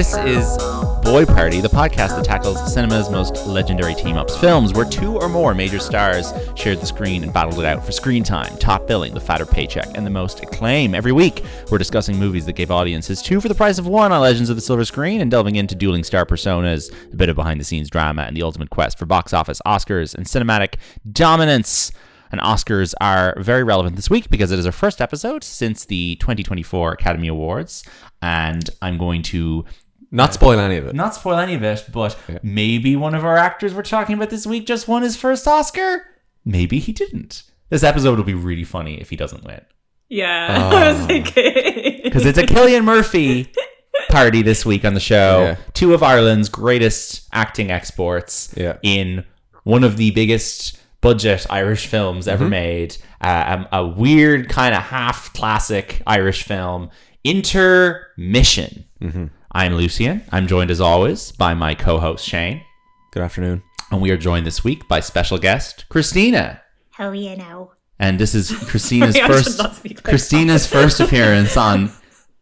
This is Boy Party, the podcast that tackles cinema's most legendary team-ups, films where two or more major stars shared the screen and battled it out for screen time, top billing, the fatter paycheck, and the most acclaim. Every week, we're discussing movies that gave audiences two for the price of one on Legends of the Silver Screen and delving into dueling star personas, a bit of behind-the-scenes drama, and the ultimate quest for box office, Oscars, and cinematic dominance. And Oscars are very relevant this week because it is our first episode since the 2024 Academy Awards. And I'm going to... Not spoil any of it. Not spoil any of it, but maybe one of our actors we're talking about this week just won his first Oscar. Maybe he didn't. This episode will be really funny if he doesn't win. Yeah, I was thinking. Because it's a Cillian Murphy party this week on the show. Yeah. Two of Ireland's greatest acting exports in one of the biggest budget Irish films ever made. A weird kind of half classic Irish film, Intermission. I'm Lucien. I'm joined as always by my co-host Shane. Good afternoon. And we are joined this week by special guest Christina. How you know? And this is Christina's first appearance on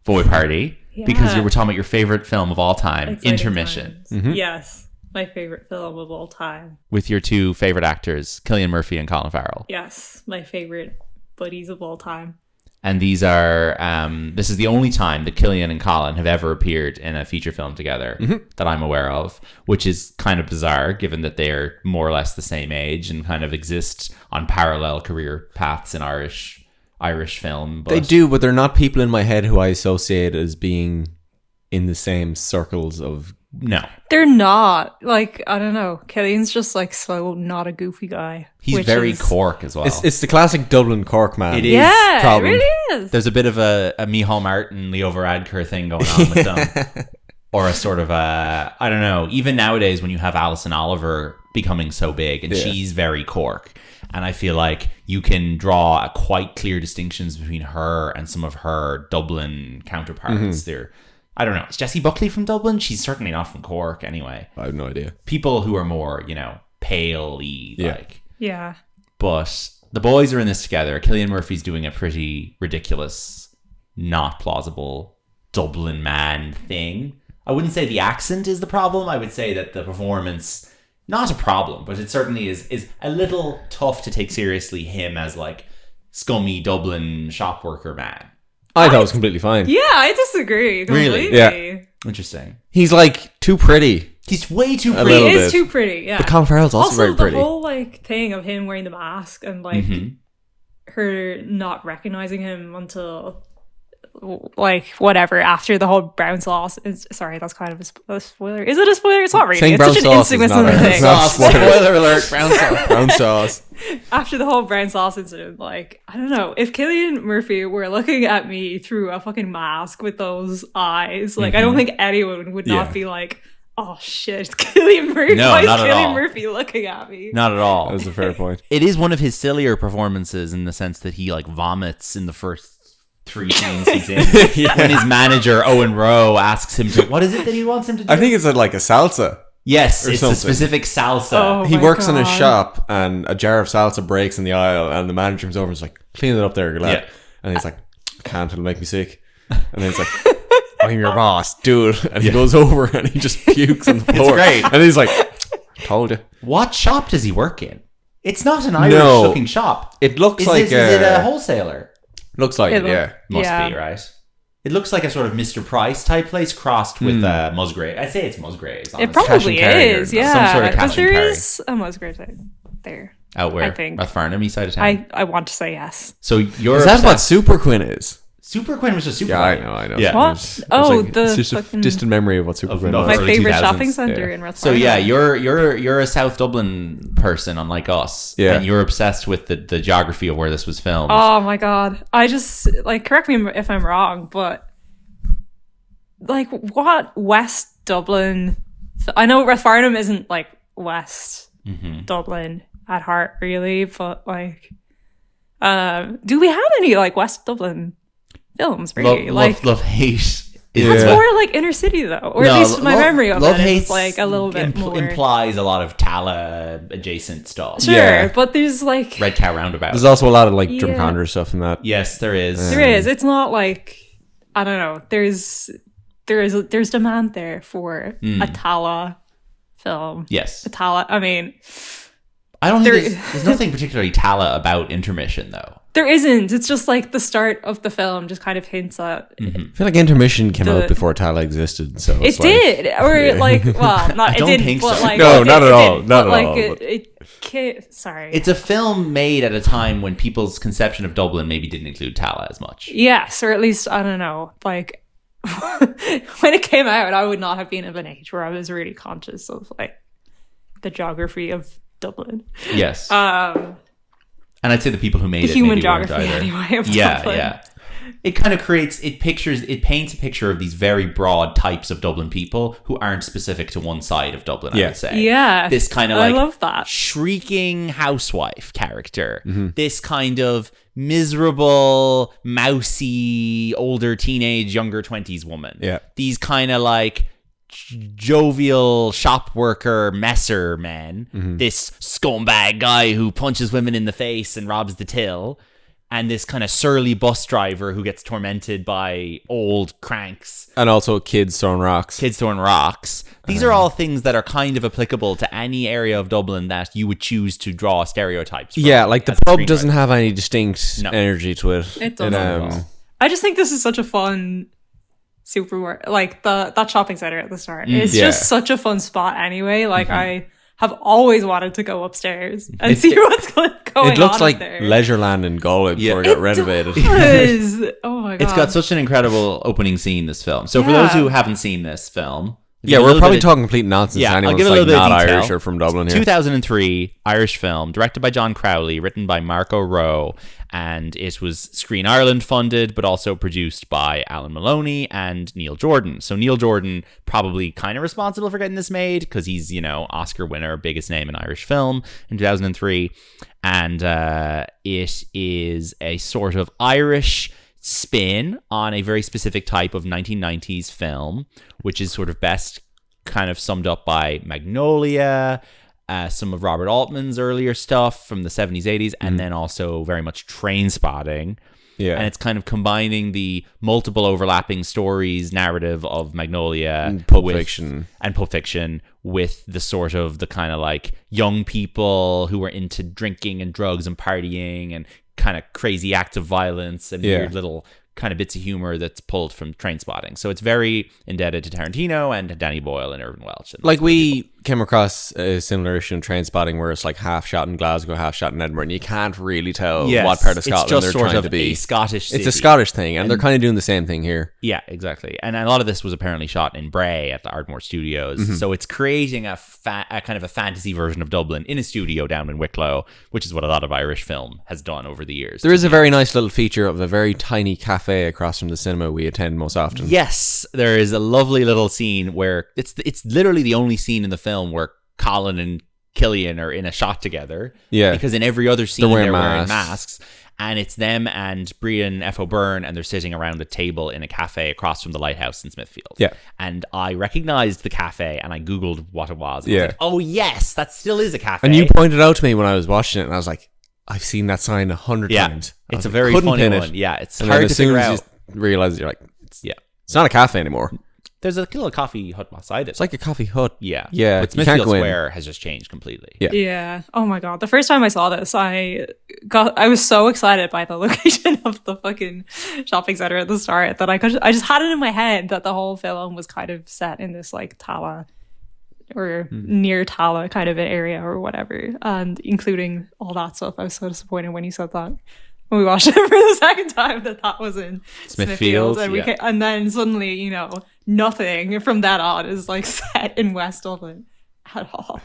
Boy Party because you were talking about your favorite film of all time, Intermission. Yes. My favorite film of all time. With your two favorite actors, Cillian Murphy and Colin Farrell. Yes, my favorite buddies of all time. And these are, this is the only time that Cillian and Colin have ever appeared in a feature film together that I'm aware of, which is kind of bizarre given that they're more or less the same age and kind of exist on parallel career paths in Irish film. But They do, but they're not people in my head who I associate as being in the same circles of... No. They're not. Like, I don't know. Cillian's just like so not a goofy guy. He's very Cork as well. It's the classic Dublin Cork man. It is. Yeah, problem. it really is. There's a bit of a Micheál Martin, Leo Varadkar thing going on with them. Or a sort of a, I don't know, even nowadays when you have Alison Oliver becoming so big and she's very Cork. And I feel like you can draw a quite clear distinctions between her and some of her Dublin counterparts. They're, I don't know, is Jessie Buckley from Dublin? She's certainly not from Cork anyway. I have no idea. People who are more, pale-y, like. Yeah. But the boys are in this together. Cillian Murphy's doing a pretty ridiculous, not plausible Dublin man thing. I wouldn't say the accent is the problem. I would say that the performance, not a problem, but it certainly is a little tough to take seriously him as like scummy Dublin shop worker man. I thought it was completely fine. Yeah, I disagree completely. Really? Yeah. Interesting. He's like too pretty. He's way too A pretty. little He is bit. too pretty, yeah. But Colin Farrell's also very pretty. The whole like thing of him wearing the mask and like her not recognizing him until like whatever after the whole brown sauce is, sorry, that's kind of a spoiler. Is it a spoiler? It's not really. Saying It's brown such an sauce is insignificant not a- thing. it's not- Spoiler alert, brown sauce. Brown sauce. After the whole brown sauce incident, like, I don't know, if Cillian Murphy were looking at me through a fucking mask with those eyes, like, I don't think anyone would not be like, oh shit, it's Cillian Murphy. No, Why is not at all. Cillian Murphy looking at me? Not at all. That was a fair point. It is one of his sillier performances in the sense that he like vomits in the first 3 scenes he's in. When his manager Owen Rowe asks him to, what is it that he wants him to do? I think it's like a salsa. Yes, or it's something. a specific salsa. Oh. He my works in a God. shop and a jar of salsa breaks in the aisle and the manager comes over and is like, clean it up there, lad. Yeah. And he's like, I can't, it'll make me sick. And then he's like, I'm your boss, dude. And he goes over and he just pukes on the floor. great. And he's like, told you. What shop does he work in? It's not an Irish-looking shop. It looks Is like is it a wholesaler? Looks like it, yeah. Must be, right? It looks like a sort of Mr. Price type place crossed with Musgrave. I'd say it's Musgraves. It honestly. probably Cash and carry or is, some yeah. sort of cash Because and there carry. is a Musgrave thing there. Out where? I think. Rathfarnham, east side of town. I want to say yes. So you're Is that what obsessed- Super Quinn is? Super Quinn was just Super Yeah, Quinn. I know. Yeah. What? It's Oh, like, the it's just a fucking- distant memory of what Super Of Quinn the- was. My early favorite 2000s, shopping centre yeah. in Rathfarnham. So yeah, you're a South Dublin person, unlike us. Yeah. And you're obsessed with the geography of where this was filmed. Oh my god. I just, like, correct me if I'm wrong, but like, what West Dublin... I know Rathfarnham isn't, like, West Dublin at heart, really, but, like... do we have any, like, West Dublin films, really? Love hate. It's Yeah. more like inner city, though. Or at least my memory of it is, like, a little bit more... implies a lot of Tala adjacent stuff. Sure, Yeah. but there's, like... Red Cow Roundabout. There's also a lot of like Yeah. Drumcondra stuff in that. Yes, there is. There is. It's not like... I don't know. There's there's demand there for a Tala film. Yes. A Tala. I mean, I don't think there's nothing particularly Tala about Intermission, though. there isn't. It's just like the start of the film just kind of hints at. I feel like Intermission came out before Tala existed, so It did, or like, well, not. I don't it didn't, think but so. like, No, it- not it at all. did, Not but, at like, all, Sorry. It's a film made at a time when people's conception of Dublin maybe didn't include Tala as much. Yes, or at least I don't know. Like when it came out, I would not have been of an age where I was really conscious of like the geography of Dublin. Yes. Um, And I'd say the people who made the it human maybe weren't geography either. anyway of Yeah, Dublin. yeah. It kind of it paints a picture of these very broad types of Dublin people who aren't specific to one side of Dublin, I Yeah. would say. Yeah. This kind of I like love that. shrieking housewife character. This kind of miserable, mousy, older teenage, younger 20s woman. Yeah. These kind of like jovial shop worker messer men. This scumbag guy who punches women in the face and robs the till. And this kind of surly bus driver who gets tormented by old cranks, and also kids throwing rocks. kids throwing rocks. These are all things that are kind of applicable to any area of Dublin that you would choose to draw stereotypes from. Yeah, like the as a pub screenwriter. doesn't have any distinct No. energy to it. It doesn't at um, all. I just think this is such a fun supermarket. Like that shopping center at the start. It's Yeah. just such a fun spot anyway. Like I have always wanted to go upstairs and see what's going on. It looks up like there. Leisureland in Galway before it Yeah. got renovated. Does. Oh my god! It's got such an incredible opening scene, this film. So for Yeah. those who haven't seen this film... Yeah, we're probably talking complete nonsense. Yeah, to I'll anyone give that's it a like little bit not of detail. Irish or from Dublin here. 2003 Irish film, directed by John Crowley, written by Marco Rowe, and it was Screen Ireland funded, but also produced by Alan Maloney and Neil Jordan. So Neil Jordan probably kind of responsible for getting this made because he's, you know, Oscar winner, biggest name in Irish film in 2003, and it is a sort of Irish spin on a very specific type of 1990s film, which is sort of best kind of summed up by Magnolia, some of Robert Altman's earlier stuff from the 70s, 80s, and then also very much Trainspotting. Yeah. And it's kind of combining the multiple overlapping stories narrative of Magnolia And Pulp Fiction. and Pulp Fiction with the sort of the kind of like young people who were into drinking and drugs and partying and kind of crazy acts of violence and Yeah. weird little kind of bits of humor that's pulled from Trainspotting. So it's very indebted to Tarantino and to Danny Boyle and Irvin Welsh. And Like we came across a similar issue in Trainspotting where it's like half shot in Glasgow, half shot in Edinburgh, and you can't really tell Yes, what part of it's Scotland just they're sort trying of to be. a Scottish It's a city. Scottish thing, and they're kind of doing the same thing here. Yeah, exactly. And a lot of this was apparently shot in Bray at the Ardmore Studios. So it's creating a kind of a fantasy version of Dublin in a studio down in Wicklow, which is what a lot of Irish film has done over the years. There is a very nice little feature of a very tiny cafe across from the cinema we attend most often. Yes, there is a lovely little scene where it's literally the only scene in the film where Colin and Cillian are in a shot together. Yeah. Because in every other scene They're they're wearing wearing masks. masks. And it's them and Brian F. O'Byrne, and they're sitting around a table in a cafe across from the lighthouse in Smithfield. Yeah. And I recognized the cafe and I Googled what it was. And I Yeah. was like, oh, yes, that still is a cafe. And you pointed out to me when I was watching it, and I was like, I've seen that sign 100 yeah. times. It's a very funny one. Yeah. It's And then hard as to soon figure as out. you realize it, you're like, Yeah. it's not a cafe anymore. There's a little coffee hut beside it. It's like a coffee hut. yeah. Yeah, But you can't Smithfield go in. Square has just changed completely. Yeah. Yeah. Oh my god. The first time I saw this, I was so excited by the location of the fucking shopping center at the start that I just had it in my head that the whole film was kind of set in this like Tala or near Tala kind of an area or whatever, and including all that stuff. I was so disappointed when you said that. When we watched it for the second time, that was in Smithfield, and yeah. and then suddenly, you know, nothing from that on is like set in West Dublin at all.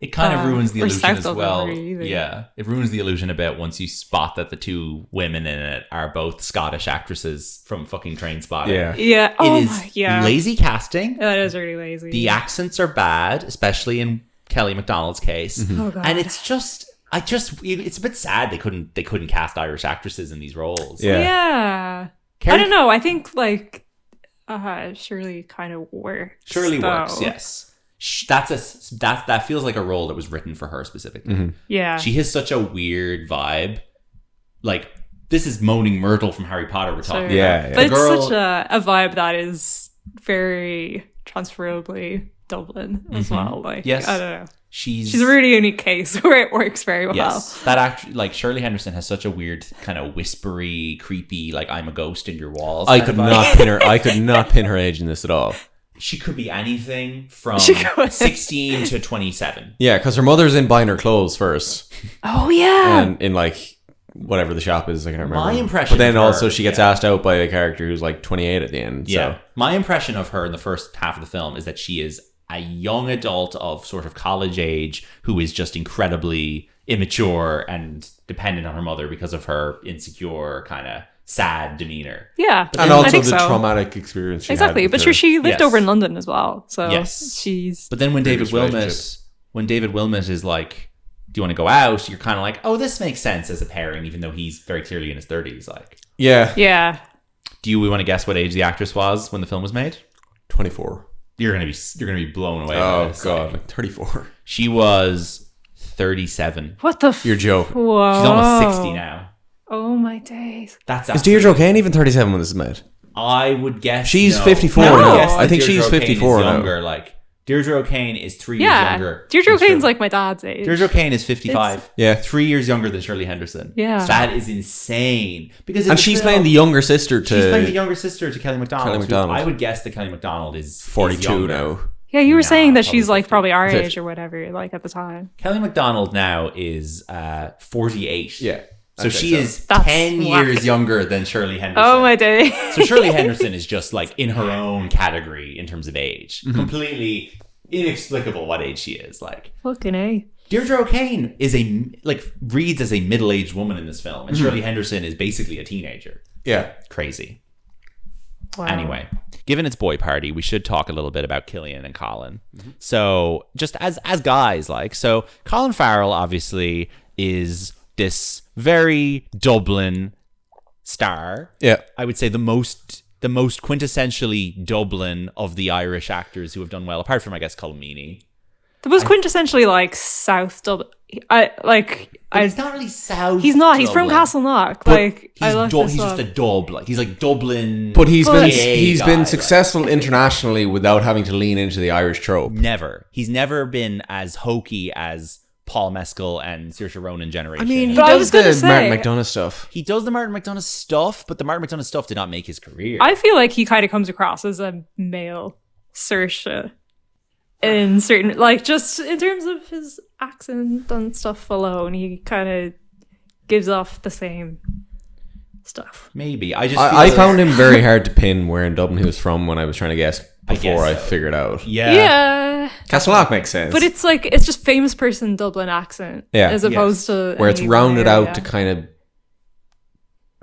It kind of ruins the or illusion South as Dublin well. really either. Yeah, it ruins the illusion a bit once you spot that the two women in it are both Scottish actresses from fucking Trainspotting. Yeah. Yeah. It Oh is my, yeah. lazy casting. That is really lazy. The accents are bad, especially in Kelly McDonald's case. Oh god. And it's just it's a bit sad they couldn't cast Irish actresses in these roles. Yeah. Yeah. Carrie- I don't know. I think like Shirley kind of works. Surely though. works, yes. That feels like a role that was written for her specifically. Yeah. She has such a weird vibe. Like, this is Moaning Myrtle from Harry Potter we're talking Sure. Yeah, about. yeah. But The girl, it's such a vibe that is very transferably Dublin as well. Like, Yes. I don't know. She's a really unique case where it works very well. Yes, that act like Shirley Henderson has such a weird kind of whispery, creepy, like I'm a ghost in your walls. I could not pin her age in this at all. She could be anything from She could. 16 to 27. Yeah, because her mother's in buying her clothes first, Oh yeah. and in like whatever the shop is, I can't remember. My impression but then of her- also she gets asked out by a character who's like 28 at the end. Yeah. So. My impression of her in the first half of the film is that she is a young adult of sort of college age who is just incredibly immature and dependent on her mother because of her insecure, kind of sad demeanor. Yeah. And I also think the so. traumatic experience she Exactly. had. But sure, she lived Yes. over in London as well. So Yes. she's But then when David Previous Wilmot is like, do you want to go out? You're kind of like, oh, this makes sense as a pairing, even though he's very clearly in his 30s. Like, Yeah. yeah. do we want to guess what age the actress was when the film was made? 24. You're gonna be blown away. by Oh, this. God. Like, 34. she was 37. What the You're joking. Whoa. She's almost 60 now. Oh my days. That's Is Deirdre O'Kane even 37 when this is made? I would guess She's no. 54 No. now. guess I that think Deirdre she's O'Kane 54 is now. younger. Like Deirdre O'Kane is 3 years Yeah. younger. Deirdre than O'Kane's Shirley. like my dad's age. Deirdre O'Kane is 55. Yeah. 3 years younger than Shirley Henderson. Yeah. That is insane. Because in And the she's film- playing the younger sister She's playing the to younger sister to Kelly McDonald. Kelly who McDonald. I would guess that Kelly McDonald is 42 younger. now. Yeah, you were Nah, saying that probably she's like 50. probably our Fifty. age or whatever, like at the time. Kelly McDonald now is 48. Yeah. So I'd say she so. is That's 10 whack. years younger than Shirley Henderson. Oh my day. So Shirley Henderson is just like in her own category in terms of age. Mm-hmm. Completely inexplicable what age she is. Like Fucking A. Deirdre O'Kane is reads as a middle-aged woman in this film, and Mm-hmm. Shirley Henderson is basically a teenager. Yeah. Crazy. Wow. Anyway, given it's boy party, we should talk a little bit about Cillian and Colin. Mm-hmm. So, just as guys, like, so Colin Farrell obviously is this very Dublin star. Yeah. I would say the most quintessentially Dublin of the Irish actors who have done well, apart from I guess Colm Meaney. That was quintessentially like South Dublin. He's not really South. He's not. He's from Dublin. Castleknock. But Like I love he's this just a dub. Like he's like Dublin. But he's But- been guy, successful internationally without having to lean into the Irish trope. Never. He's never been as hokey as Paul Mescal and Saoirse Ronan generation. I mean, he But I does was gonna the Martin say- McDonagh stuff. he does the Martin McDonagh stuff, but the Martin McDonagh stuff did not make his career. I feel like he kind of comes across as a male Saoirse in certain, like just in terms of his accent and stuff alone, he kind of gives off the same stuff. Maybe. I just I feel found him very hard to pin where in Dublin he was from when I was trying to guess before I so. figured out. Yeah. Castlelock makes sense. But it's like it's just famous person Dublin accent, Yeah. as opposed to where it's any rounded other out area. to kind of...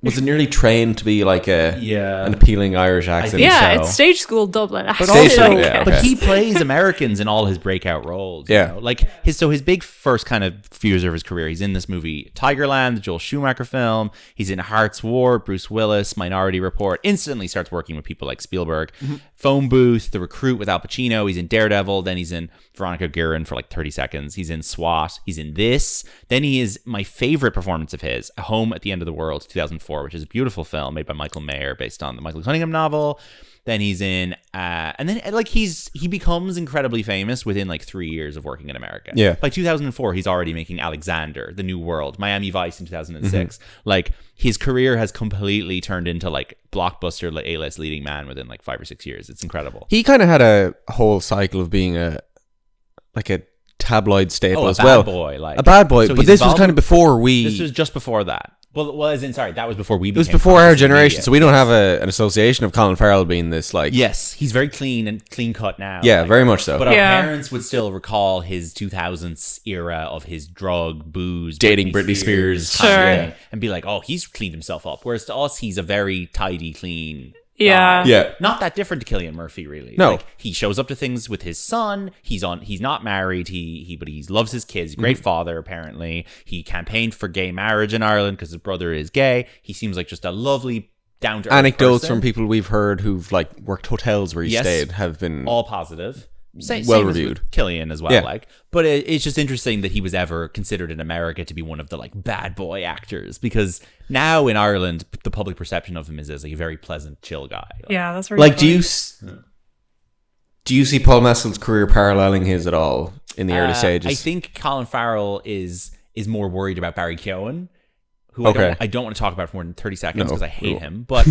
Was it nearly trained to be like Yeah. an appealing Irish accent? Yeah, so. it's stage school Dublin accent. Stage also, school, yeah, but okay. he plays Americans in all his breakout roles. Yeah. You know? Like his big first kind of few years of his career, he's in this movie Tigerland, the Joel Schumacher film. He's in Heart's War, Bruce Willis, Minority Report. Instantly starts working with people like Spielberg. Phone Booth, The Recruit with Al Pacino. He's in Daredevil. Then he's in Veronica Guerin for like 30 seconds. He's in SWAT. He's in this. Then he is my favorite performance of his, Home at the End of the World, 2004, which is a beautiful film made by Michael Mayer based on the Michael Cunningham novel. Then he's in, and then like he becomes incredibly famous within like 3 years of working in America. Yeah. By 2004, he's already making Alexander, The New World, Miami Vice in 2006. Like his career has completely turned into like blockbuster A-list leading man within like 5 or 6 years. It's incredible. He kind of had a whole cycle of being a tabloid staple a as bad well. boy, like A bad boy. So But he's this was involved kind of with- before we... This was just before that. Well, as in, sorry, that was before we. It was before our generation, so we don't have an association of Colin Farrell being this like... Yes, he's very clean and clean cut now. Yeah, like, very much so. But our Yeah. parents would still recall his 2000s era of his drug, booze, Dating Britney Spears. kind of Sure. thing, and be like, oh, he's cleaned himself up. Whereas to us, he's a very tidy, clean. Yeah. guy. Yeah. Not that different to Cillian Murphy, really. No. Like, he shows up to things with his son. He's not married. But he loves his kids. He's a great father, apparently. He campaigned for gay marriage in Ireland because his brother is gay. He seems like just a lovely, down to earth Anecdotes person. from people we've heard who've like worked hotels where he Yes. stayed have been... All positive. Same Well as reviewed. with Cillian as well. Yeah. Like, but it's just interesting that he was ever considered in America to be one of the like bad boy actors, because now in Ireland the public perception of him is as like a very pleasant, chill guy. Like, Yeah, that's really Like, do funny. you... Do you see Paul Mescal's career paralleling his at all in the early stages? I think Colin Farrell is more worried about Barry Keoghan, who I don't want to talk about for more than 30 seconds because I hate him. But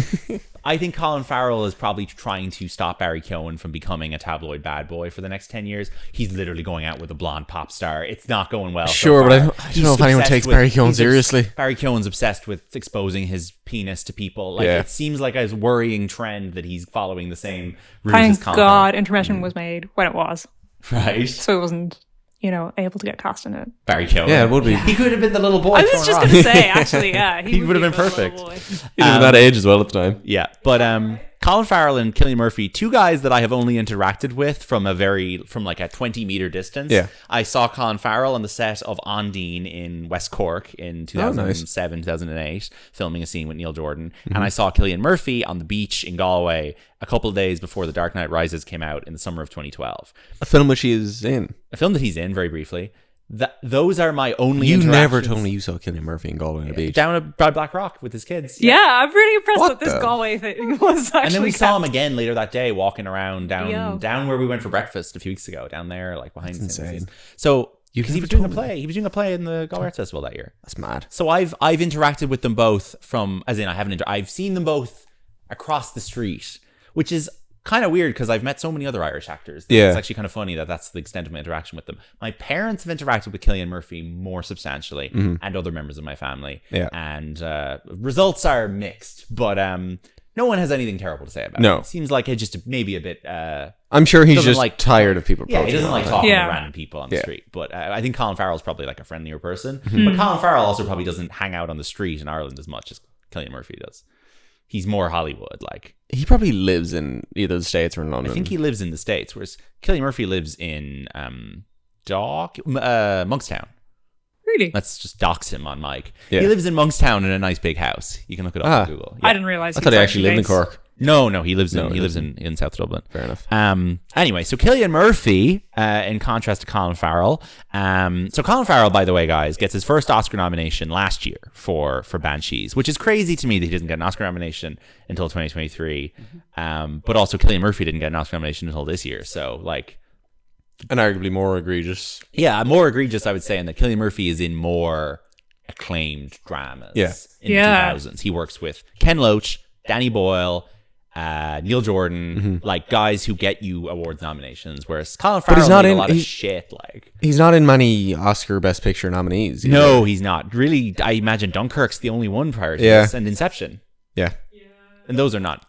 I think Colin Farrell is probably trying to stop Barry Keoghan from becoming a tabloid bad boy for the next 10 years. He's literally going out with a blonde pop star. It's not going well. Sure, but I don't know if anyone takes Barry Keoghan seriously. Barry Keoghan's obsessed with exposing his penis to people. Like it seems like a worrying trend that he's following the same route as Thank Colin God Farrell. Intermission was made when it was. Right. So it wasn't, able to get cast in it. Barry Keoghan. Yeah, it would be. He could have been the little boy. I was just going to say, actually, yeah. He would have been perfect. He was that age as well at the time. Yeah, but Colin Farrell and Cillian Murphy, two guys that I have only interacted with from a 20-meter distance. Yeah. I saw Colin Farrell on the set of Ondine in West Cork in 2007, 2008, filming a scene with Neil Jordan. And I saw Cillian Murphy on the beach in Galway a couple of days before The Dark Knight Rises came out in the summer of 2012. A film which he is in. A film that he's in, very briefly. Those are my only You interactions. never told me you saw Cillian Murphy in Galway on the beach. Down by Black Rock with his kids. Yeah, I'm really impressed What that this the- Galway thing was actually. And then we saw him kept. again later that day, walking around Yo. down where we went for breakfast a few weeks ago, down there, like behind the That's scenes. insane. So You've because he was never doing a told me. play, he was doing a play in the Galway Arts Festival that year. That's mad. So I've interacted with them both I've seen them both across the street, which is kind of weird because I've met so many other Irish actors. Yeah. It's actually kind of funny that that's the extent of my interaction with them. My parents have interacted with Cillian Murphy more substantially and other members of my family. Yeah. And results are mixed, but no one has anything terrible to say about No. it. Seems like it's just maybe a bit... I'm sure he's doesn't just like- tired of people. Yeah, he doesn't like talking Yeah. to random people on the Yeah. street. But I think Colin Farrell's probably like a friendlier person. But Colin Farrell also probably doesn't hang out on the street in Ireland as much as Cillian Murphy does. He's more Hollywood, like. He probably lives in either the States or in London. I think he lives in the States, whereas Cillian Murphy lives in Monkstown. Really? Let's just dox him on mic. Yeah. He lives in Monkstown in a nice big house. You can look it up on Google. I didn't realize. I thought he actually lived in Cork. No, he lives No, in he he lives in South Dublin. Fair enough. Anyway, so Cillian Murphy, in contrast to Colin Farrell. So Colin Farrell, by the way, guys, gets his first Oscar nomination last year for Banshees, which is crazy to me that he doesn't get an Oscar nomination until 2023. But also Cillian Murphy didn't get an Oscar nomination until this year. So like, And arguably more egregious. yeah, more egregious, I would say, in that Cillian Murphy is in more acclaimed dramas. Yeah. In the 2000s, he works with Ken Loach, Danny Boyle. Neil Jordan, like guys who get you awards nominations, whereas Colin Farrell he's not made in- a lot of he- shit. Like, He's not in many Oscar Best Picture nominees. either. no, he's not. Really, I imagine Dunkirk's the only one prior to this, and Inception, Yeah. and those are not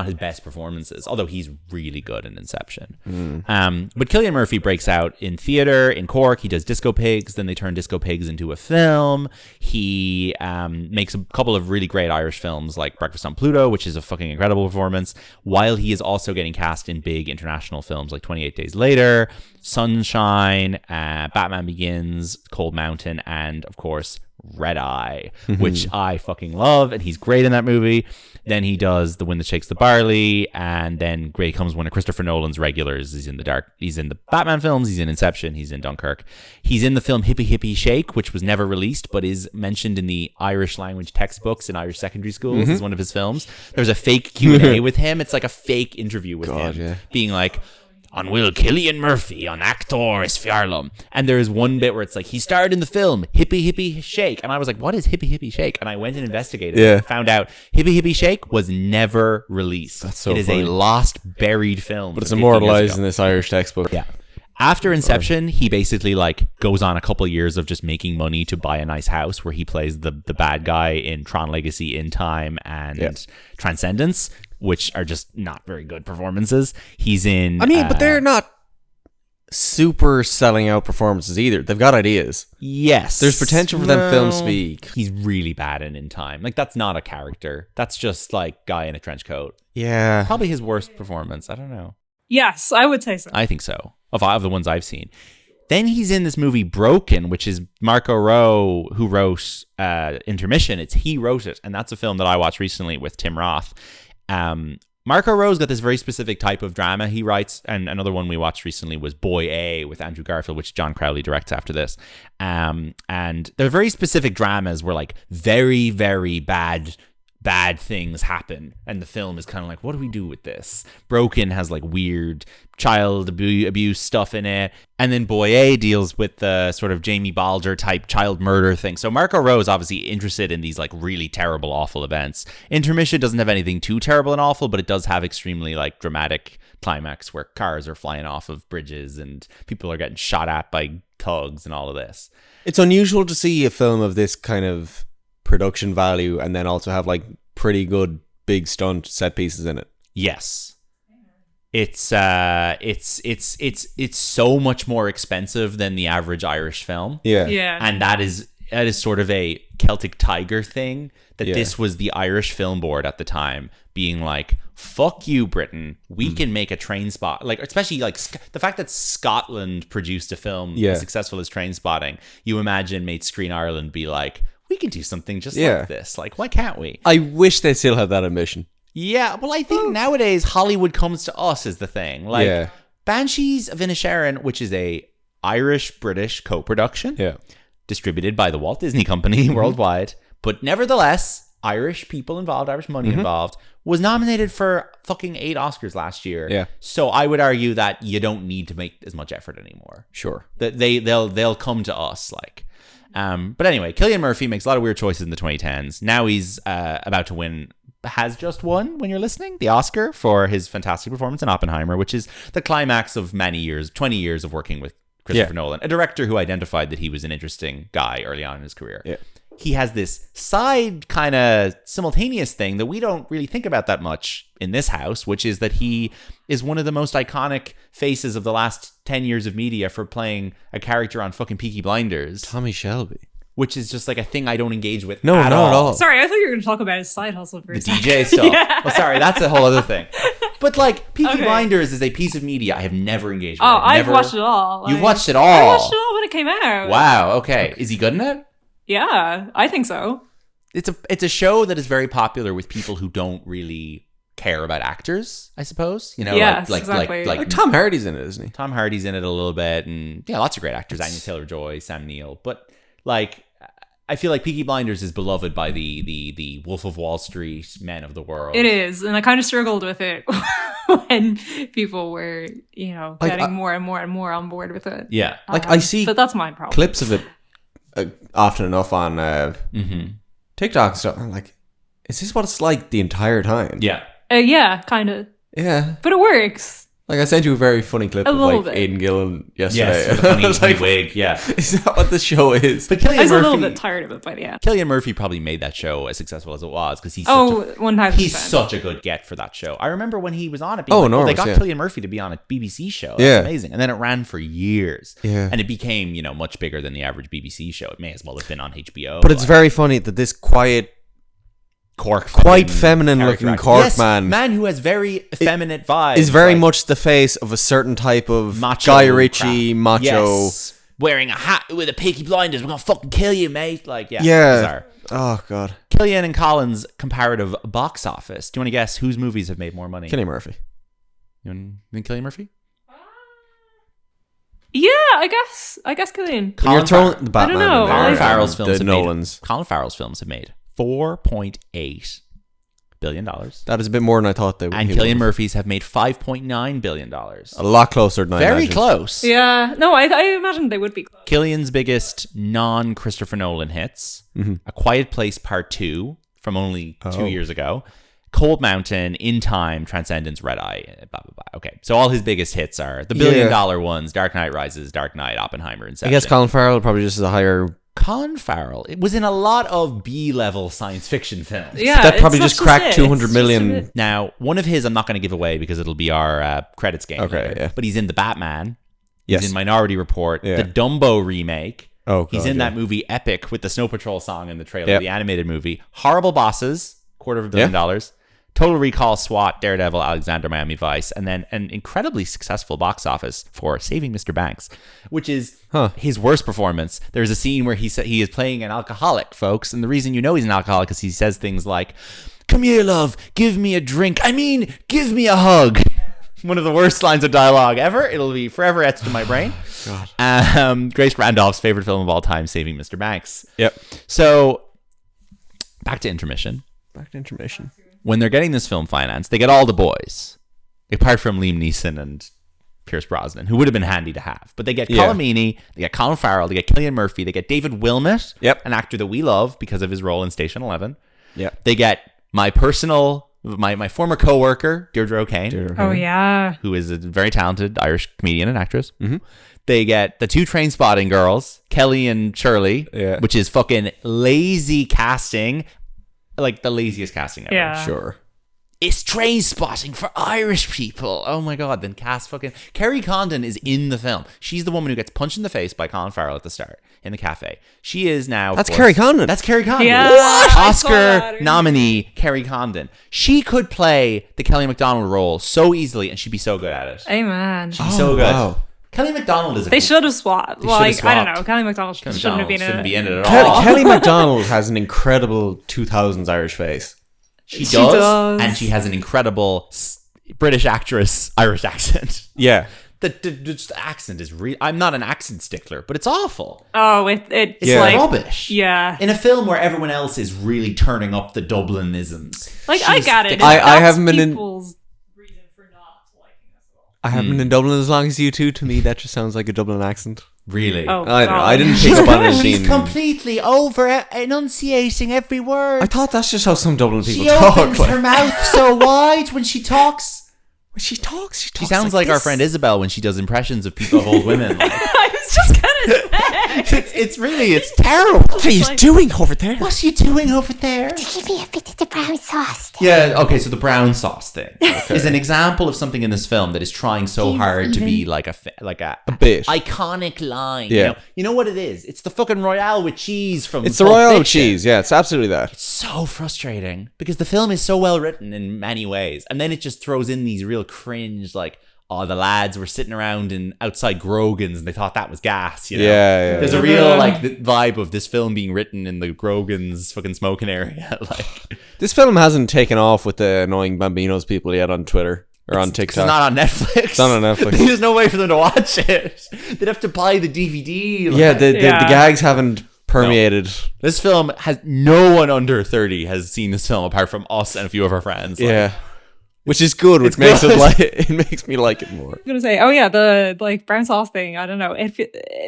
his best performances. Although he's really good in Inception. But Cillian Murphy breaks out in theater in Cork. He does Disco Pigs. Then they turn Disco Pigs into a film. He makes a couple of really great Irish films like Breakfast on Pluto, which is a fucking incredible performance, while he is also getting cast in big international films like 28 Days Later, Sunshine, Batman Begins, Cold Mountain, and of course Red Eye, which I fucking love, and he's great in that movie. Then he does The Wind That Shakes the Barley, and then great comes one of Christopher Nolan's regulars. He's in the Batman films, he's in Inception, he's in Dunkirk. He's in the film Hippie Hippie Shake, which was never released, but is mentioned in the Irish language textbooks in Irish secondary schools as one of his films. There's a fake Q&A with him. It's like a fake interview with him, yeah. being like, on Will Cillian Murphy, on Actor is Fiarlum. And there is one bit where it's like, he starred in the film Hippie Hippie Shake. And I was like, what is Hippie Hippie Shake? And I went and investigated Yeah. and found out Hippie Hippie Shake was never released. That's so It is funny. a lost, buried film. But it's from 50 years immortalized ago. in this Irish textbook. Yeah. After Inception, he basically like goes on a couple of years of just making money to buy a nice house where he plays the bad guy in Tron Legacy, In Time, and Transcendence, which are just not very good performances. He's in... I mean, but they're not super selling out performances either. They've got ideas. Yes. There's potential for them films to be... He's really bad in Time. Like, that's not a character. That's just, like, guy in a trench coat. Yeah. Probably his worst performance. I don't know. Yes, I would say so. I think so. Of the ones I've seen. Then he's in this movie Broken, which is Marco Rowe, who wrote Intermission. He wrote it, and that's a film that I watched recently with Tim Roth. Marco Rowe's got this very specific type of drama he writes, and another one we watched recently was Boy A with Andrew Garfield, which John Crowley directs after this. And they're very specific dramas where like very, very bad bad things happen, and the film is kind of like, what do we do with this? Broken has like weird child abuse stuff in it, and then Boy A deals with the sort of Jamie Balder type child murder thing. So Marco Rowe is obviously interested in these like really terrible, awful events. Intermission doesn't have anything too terrible and awful, but it does have extremely like dramatic climax where cars are flying off of bridges and people are getting shot at by thugs and all of this. It's unusual to see a film of this kind of production value and then also have like pretty good big stunt set pieces in it. Yes. It's so much more expensive than the average Irish film. Yeah. And that is sort of a Celtic Tiger thing, that this was the Irish Film Board at the time being like, fuck you, Britain, we can make a Trainspot, like, especially like the fact that Scotland produced a film as successful as Trainspotting. You imagine made Screen Ireland be like, we can do something just like this. Like, why can't we? I wish they still had that ambition. Yeah, well, I think nowadays Hollywood comes to us is the thing. Like, Banshees of Inisherin, which is a Irish-British co-production, distributed by the Walt Disney Company worldwide, but nevertheless, Irish people involved, Irish money involved, was nominated for fucking 8 Oscars last year. Yeah. So I would argue that you don't need to make as much effort anymore. Sure. That they'll come to us, like. But anyway, Cillian Murphy makes a lot of weird choices in the 2010s. Now he's about to win, has just won, when you're listening, the Oscar for his fantastic performance in Oppenheimer, which is the climax of 20 years of working with Christopher Nolan, a director who identified that he was an interesting guy early on in his career. Yeah. He has this side kind of simultaneous thing that we don't really think about that much in this house, which is that he is one of the most iconic faces of the last 10 years of media for playing a character on fucking Peaky Blinders. Tommy Shelby. Which is just like a thing I don't engage with at all. Sorry, I thought you were going to talk about his side hustle for the DJ stuff. Well, sorry, that's a whole other thing. But like, Peaky Blinders is a piece of media I have never engaged with. I've watched it all. You've watched it all? I watched it all when it came out. Wow, okay. Is he good in it? Yeah, I think so. It's a show that is very popular with people who don't really care about actors, I suppose. You know, exactly. Like Tom Hardy's in it, isn't he? Tom Hardy's in it a little bit, and yeah, lots of great actors. Anya Taylor-Joy, Sam Neill. But like, I feel like Peaky Blinders is beloved by the Wolf of Wall Street men of the world. It is, and I kind of struggled with it when people were, getting more and more and more on board with it. Yeah, I see, but that's my problem. Clips of it often enough on TikTok and stuff. I'm like, is this what it's like the entire time? Yeah. Yeah, kind of. Yeah. But it works. Like, I sent you a very funny clip of like bit. Aidan Gillen yesterday. Yes, with a funny wig. Yeah. Is that what the show is? But I was a little bit tired of it by the end. Cillian Murphy probably made that show as successful as it was because he's 1,000%. He's such a good get for that show. I remember when he was on it. They got Cillian Murphy to be on a BBC show. That's amazing. And then it ran for years. Yeah. And it became, much bigger than the average BBC show. It may as well have been on HBO. But it's very funny that this quite feminine looking Cork man who has very effeminate vibes, is very much the face of a certain type of macho Guy Ritchie macho. Yes. Wearing a hat with a Peaky Blinders, we're gonna fucking kill you, mate. Like, yeah. Bizarre. Oh god. Cillian and Colin's comparative box office. Do you want to guess whose movies have made more money? Cillian Murphy. You think Cillian Murphy? Yeah, I guess Cillian. You're throwing the Batman. I don't know. In there. Colin Farrell's films. The Nolans. Colin Farrell's films have made $4.8 billion. That is a bit more than I thought they would. And Cillian Murphy's have made $5.9 billion. A lot closer than I imagined. Very close. Yeah. No, I imagined they would be close. Cillian's biggest non-Christopher Nolan hits, A Quiet Place Part 2 from only 2 years ago, Cold Mountain, In Time, Transcendence, Red Eye, blah, blah, blah. Okay, so all his biggest hits are the billion-dollar ones, Dark Knight Rises, Dark Knight, Oppenheimer, Inception. I guess Colin Farrell probably just has a higher... Colin Farrell. It was in a lot of B-level science fiction films. Yeah, that probably just cracked 200 million. Now, one of his I'm not going to give away because it'll be our credits game. Okay, later. yeah. But he's in The Batman. Yes. He's in Minority Report. The Dumbo remake. Oh, God, he's in that movie Epic with the Snow Patrol song in the trailer, the animated movie. Horrible Bosses, $250 million. Total Recall, SWAT, Daredevil, Alexander, Miami Vice, and then an incredibly successful box office for Saving Mr. Banks, which is his worst performance. There's a scene where he is playing an alcoholic, folks, and the reason you know he's an alcoholic is he says things like, "Come here, love, give me a drink. I mean, give me a hug." One of the worst lines of dialogue ever. It'll be forever etched in my brain. God. Grace Randolph's favorite film of all time, Saving Mr. Banks. Yep. So, back to Intermission. Back to intermission. When they're getting this film financed, they get all the boys, apart from Liam Neeson and Pierce Brosnan, who would have been handy to have. But they get Colin Meaney, they get Colin Farrell, they get Cillian Murphy, they get David Wilmot, an actor that we love because of his role in Station 11. Yep. They get my former co-worker, Deirdre O'Kane. Oh, yeah. Who is a very talented Irish comedian and actress. Mm-hmm. They get the two Trainspotting girls, Kelly and Shirley, which is fucking lazy casting. Like the laziest casting ever. Yeah. Sure. It's Trainspotting for Irish people. Oh my god. Then cast fucking... Kerry Condon is in the film. She's the woman who gets punched in the face by Colin Farrell at the start in the cafe. She is now... That's Kerry Condon. That's Kerry Condon. Yeah. What? Oscar nominee Kerry Condon. She could play the Kelly McDonald role so easily and she'd be so good at it. Amen. She'd be so good. Wow. Kelly McDonald is... They should have swapped. Like, I don't know. Kelly McDonald shouldn't have been in it at all. Kelly McDonald has an incredible 2000s Irish face. She does, and she has an incredible British actress Irish accent. Yeah. The accent is real. I'm not an accent stickler, but it's awful. Oh, it's like rubbish. Yeah. In a film where everyone else is really turning up the Dublinisms. Like, I got it. I haven't been in... I haven't been in Dublin as long as you two. To me, that just sounds like a Dublin accent. Really? Oh, I don't know. I didn't pick up on it. She's completely over enunciating every word. I thought that's just how some Dublin people she talk. She opens her mouth so wide when she talks. When she talks, she sounds like our friend Isabel when she does impressions of people, of old women. Like. I was just gonna say. It's terrible. What are you doing over there? What's you doing over there? Give me a bit of the brown sauce. Yeah, okay, so the brown sauce thing is an example of something in this film that is trying so hard to be like a bit iconic line. Yeah. You know what it is? It's the fucking Royale with cheese from It's the Royale with cheese, yeah, it's absolutely that. It's so frustrating because the film is so well written in many ways, and then it just throws in these real cringe, like, oh, the lads were sitting around outside Grogan's and they thought that was gas, you know? Yeah. There's a real, like, the vibe of this film being written in the Grogan's fucking smoking area. Like, this film hasn't taken off with the annoying Bambinos people yet on Twitter or on TikTok. It's not on Netflix. It's not on Netflix. There's no way for them to watch it. They'd have to buy the DVD. Like. Yeah, the gags haven't permeated. No. This film has... No one under 30 has seen this film apart from us and a few of our friends. Like, yeah. Which is good, which makes it makes me like it more. I'm gonna say, oh yeah, the like brown sauce thing. I don't know.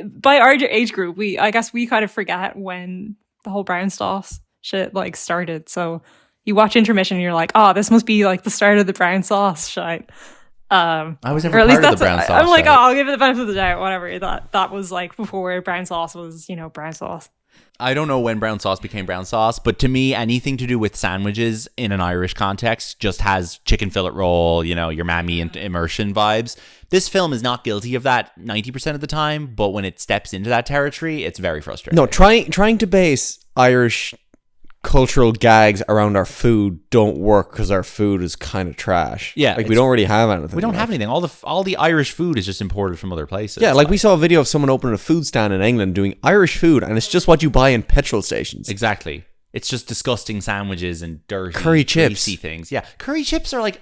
By our age group, I guess we kind of forget when the whole brown sauce shit like started. So you watch Intermission, and you're like, oh, this must be like the start of the brown sauce shit. I was never part of the brown sauce. I'm like, oh, I'll give it the benefit of the doubt. Whatever. That was like before brown sauce was, brown sauce. I don't know when brown sauce became brown sauce, but to me, anything to do with sandwiches in an Irish context just has chicken fillet roll, your mammy and immersion vibes. This film is not guilty of that 90% of the time, but when it steps into that territory, it's very frustrating. No, trying to base Irish cultural gags around our food don't work because our food is kind of trash. Yeah, like we don't really have anything. We don't have anything. All the Irish food is just imported from other places. Yeah, like we saw a video of someone opening a food stand in England doing Irish food, and it's just what you buy in petrol stations. Exactly. It's just disgusting sandwiches and dirty curry chips things. Yeah, curry chips are like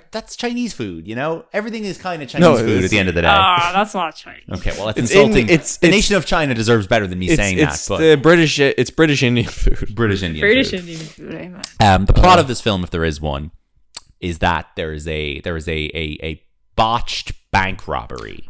that's Chinese food. Everything is kind of Chinese food at the end of the day. That's not Chinese. Okay, well, it's insulting. The nation of China deserves better than me saying that. But it's British Indian food. British Indian food. Amen. The plot of this film, if there is one, is that there is a botched bank robbery.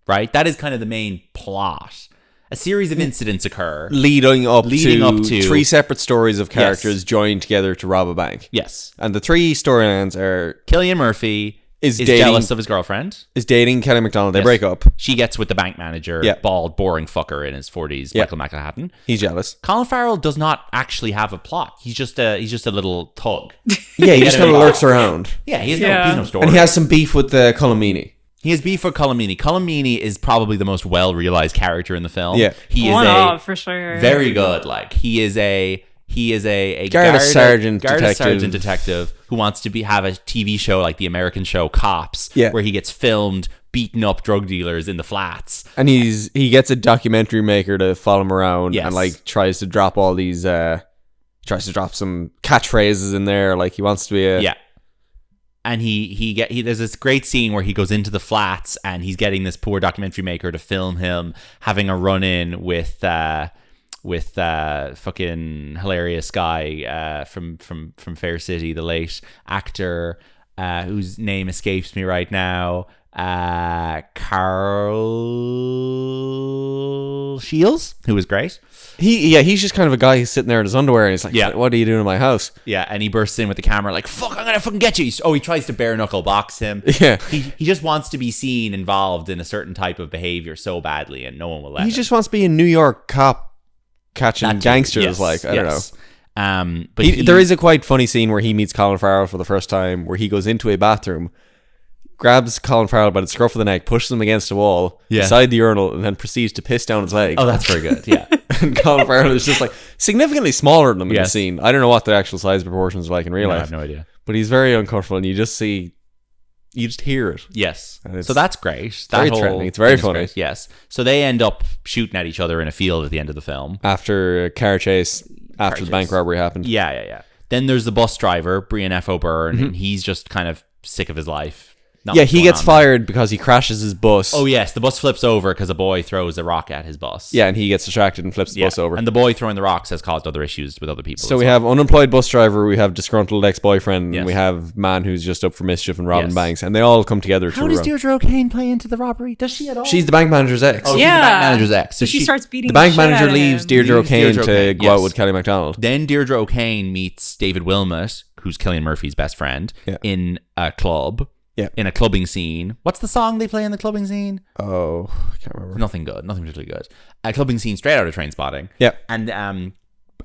Right, that is kind of the main plot. A series of incidents occur leading up to three separate stories of characters joined together to rob a bank. Yes. And the three storylines are Cillian Murphy is jealous of his girlfriend. Is dating Kelly McDonald. They break up. She gets with the bank manager, bald, boring fucker in his 40s, Michael McLaughlin. He's jealous. Colin Farrell does not actually have a plot. He's just a little thug. Yeah, he just kind of lurks around. Yeah, he's no story. And he has some beef with Colm Meaney. He has beef for Colin Meaney. Colin Meaney is probably the most well-realized character in the film. Yeah. He is for sure. Very good. Like, he is a Garda sergeant detective who wants to have a TV show like the American show Cops, where he gets filmed beating up drug dealers in the flats. And he gets a documentary maker to follow him around and like tries to drop all these tries to drop some catchphrases in there. Like he wants to be and there's this great scene where he goes into the flats and he's getting this poor documentary maker to film him having a run-in with fucking hilarious guy from Fair City, the late actor whose name escapes me right now. Carl Shields, who was great. He's just kind of a guy who's sitting there in his underwear and he's like, what are you doing in my house? Yeah, and he bursts in with the camera like, fuck, I'm gonna fucking get you. He tries to bare knuckle box him. Yeah. He just wants to be seen involved in a certain type of behavior so badly, and no one will let him. He just wants to be a New York cop catching gangsters. I don't know. But there is a quite funny scene where he meets Colin Farrell for the first time, where he goes into a bathroom, grabs Colin Farrell by the scruff of the neck, pushes him against a wall beside the urinal, and then proceeds to piss down his leg. Oh, that's very good. Yeah. And Colin Farrell is just like significantly smaller than him in the scene. I don't know what the actual size proportions are like in real life. I have no idea. But he's very uncomfortable, and you just hear it. Yes. So that's great. It's very threatening. It's very funny. Great. Yes. So they end up shooting at each other in a field at the end of the film. After a car chase, after the bank robbery happened. Yeah. Then there's the bus driver, Brian F. O'Byrne, and he's just kind of sick of his life. He gets fired because he crashes his bus. Oh, yes. The bus flips over because a boy throws a rock at his bus. Yeah, and he gets distracted and flips the bus over. And the boy throwing the rocks has caused other issues with other people. So we have unemployed bus driver, we have disgruntled ex-boyfriend, and we have man who's just up for mischief and robbing banks, and they all come together. How does Deirdre O'Kane play into the robbery? Does she at all? She's the bank manager's ex. Oh, she's the bank manager's ex. So she starts beating the bank manager shit leaves Deirdre O'Kane to go out with Kelly McDonald. Then Deirdre O'Kane meets David Wilmot, who's Cillian Murphy's best friend, in a club. Yeah. In a clubbing scene. What's the song they play in the clubbing scene? Oh, I can't remember. Nothing good. Nothing particularly good. A clubbing scene straight out of Trainspotting. Yeah. And a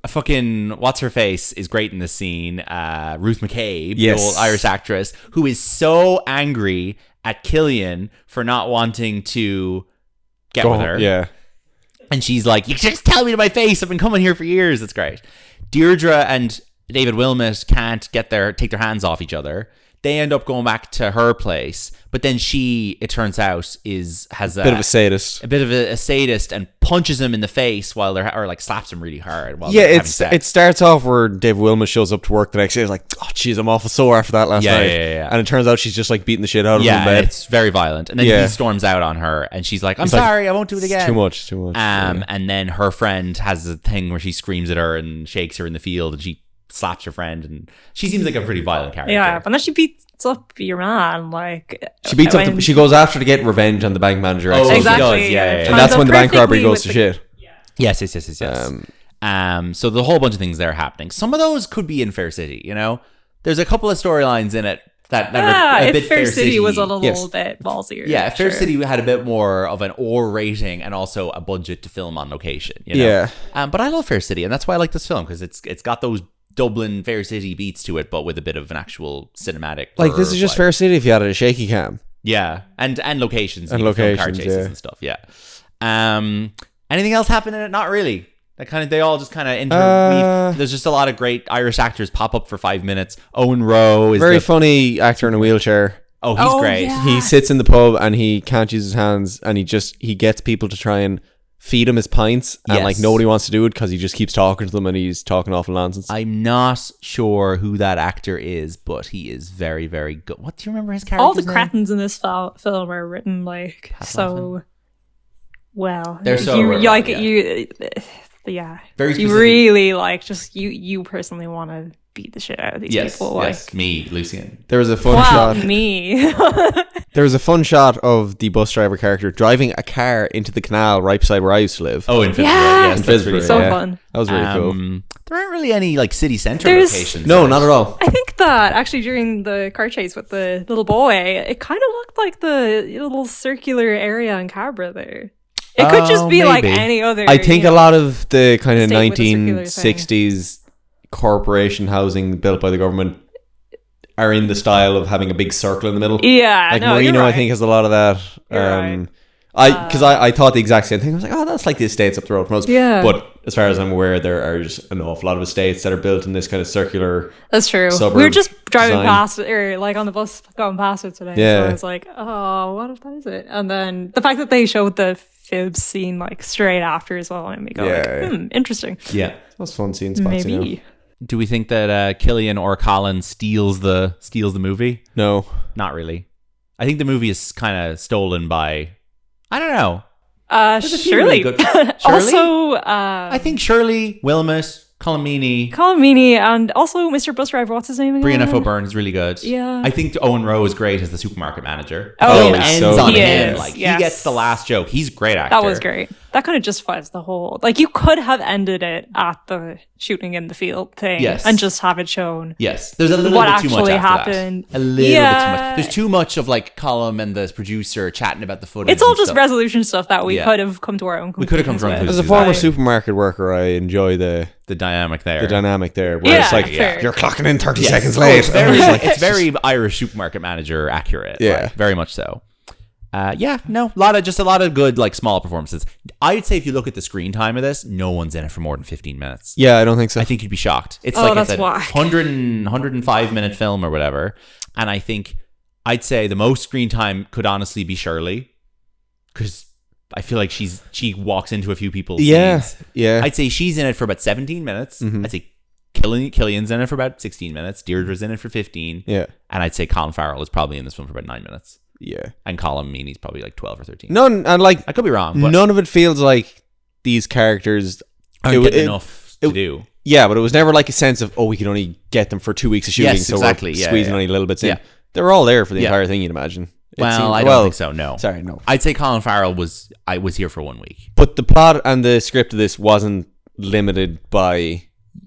fucking what's-her-face is great in this scene. Ruth McCabe, the old Irish actress, who is so angry at Cillian for not wanting to get with her. Yeah. And she's like, you just tell me to my face. I've been coming here for years. It's great. Deirdre and David Wilmot can't take their hands off each other. They end up going back to her place, but then she, it turns out, has a bit of a sadist. A bit of a sadist, and punches him in the face while or like slaps him really hard while it starts off where Dave Wilmot shows up to work the next day. He's like, oh jeez, I'm awful sore after that last night. Yeah. And it turns out she's just like beating the shit out of him in bed. It's very violent. And then he storms out on her, and she's like, I'm sorry, I won't do it again. Too much. And then her friend has a thing where she screams at her and shakes her in the field, and she slaps her friend, and she seems like a pretty violent character. Yeah, but then she beats up your man. Like she beats up. She goes after to get revenge on the bank manager. Oh, exactly. She does. Yeah. And that's when the bank robbery goes to shit. Yes. So the whole bunch of things there are happening. Some of those could be in Fair City. You know, there's a couple of storylines in it that are a bit Fair City was a little bit ballsier. Yeah, Fair City had a bit more of an R rating and also a budget to film on location. You know? Yeah. But I love Fair City, and that's why I like this film, because it's got those Dublin Fair City beats to it, but with a bit of an actual cinematic. Like this is just Fair City if you had a shaky cam. Yeah, and locations and locations, car chases and stuff. Yeah. Anything else happen in it? Not really. They all just kind of interweave. There's just a lot of great Irish actors pop up for 5 minutes. Owen Rowe is very funny actor in a wheelchair. Oh, he's great. Yeah. He sits in the pub and he can't use his hands, and he gets people to try and feed him his pints, and like nobody wants to do it because he just keeps talking to them and he's talking awful nonsense. I'm not sure who that actor is, but he is very, very good. What do you remember his character? All the cretins in this film are written like so well. They're so you very you really like just you personally want to beat the shit out of these people. Like, yes, me, Lucien. There was a fun shot. Me. There was a fun shot of the bus driver character driving a car into the canal right beside where I used to live. Oh, in Fitzroy. Yes, That's really so fun. That was really cool. There aren't really any like city centre locations. No, not at all. I think that actually during the car chase with the little boy, it kind of looked like the little circular area in Cabra there. It could just be like any other. I think a lot of the kind of estate with a circular 1960s corporation housing built by the government are in the style of having a big circle in the middle. Yeah, like no, Marino, right. I think has a lot of that. Right. I thought the exact same thing. I was like, oh, that's like the estates up the road from us. Yeah. But as far as I'm aware, there are just an awful lot of estates that are built in this kind of circular. That's true. Suburb We were just driving design. past it, or like on the bus going past it today. Yeah. So I was like, oh, what if that is it? And then the fact that they showed the fibs scene like straight after as well made me go interesting. Yeah. That was fun seeing spots. Maybe. You know. Do we think that Cillian or Colin steals the movie? No. Not really. I think the movie is kind of stolen by, I don't know. Shirley. Shirley? Also, I think Shirley, Wilmot, Colm Meaney, and also Mr. Bus Driver. What's his name again? Brianna O'Byrne is really good. Yeah. I think Owen Rowe is great as the supermarket manager. Oh, it yeah. ends So on good. him. Yes, Like yes. he gets the last joke. He's a great actor. That was great. That kind of justifies the whole. Like, you could have ended it at the shooting in the field thing, Yes. and just have it shown. Yes, there's a little What bit too much actually after happened. that. A little bit too Yeah. much. There's too much of like Colm and the producer chatting about the footage. It's all and just stuff. resolution stuff that we Yeah. could have come to our own We could have come conclusions to our own with. As a This is former right. supermarket worker, I enjoy the dynamic there. dynamic there. Where Yeah, it's like, fair. you're clocking in 30 Yes. seconds Oh, late. It's very, it's very Irish supermarket manager accurate. Yeah. like, very much so. A lot of good like small performances. I'd say if you look at the screen time of this, no one's in it for more than 15 minutes. Yeah, I don't think so. I think you'd be shocked. It's Oh, like that's it's a whack. 105 minute film or whatever. And I think I'd say the most screen time could honestly be Shirley, because I feel like she walks into a few people's scenes. Yeah. I'd say she's in it for about 17 minutes. Mm-hmm. I'd say Cillian's in it for about 16 minutes. Deirdre's in it for 15. Yeah. And I'd say Colin Farrell is probably in this film for about 9 minutes. Yeah. And Colm Meaney's probably like 12 or 13. None, and like, I could be wrong, but none of it feels like these characters aren't it- getting it- enough to do. Yeah, but it was never like a sense of, we can only get them for 2 weeks of shooting, Yes, so exactly. we're Yeah, squeezing yeah. only little bits in. Yeah. They were all there for the Yeah. entire thing, you'd imagine. It Well, seemed- I don't think so, no. Sorry, no. I'd say Colin Farrell was here for 1 week. But the plot and the script of this wasn't limited by...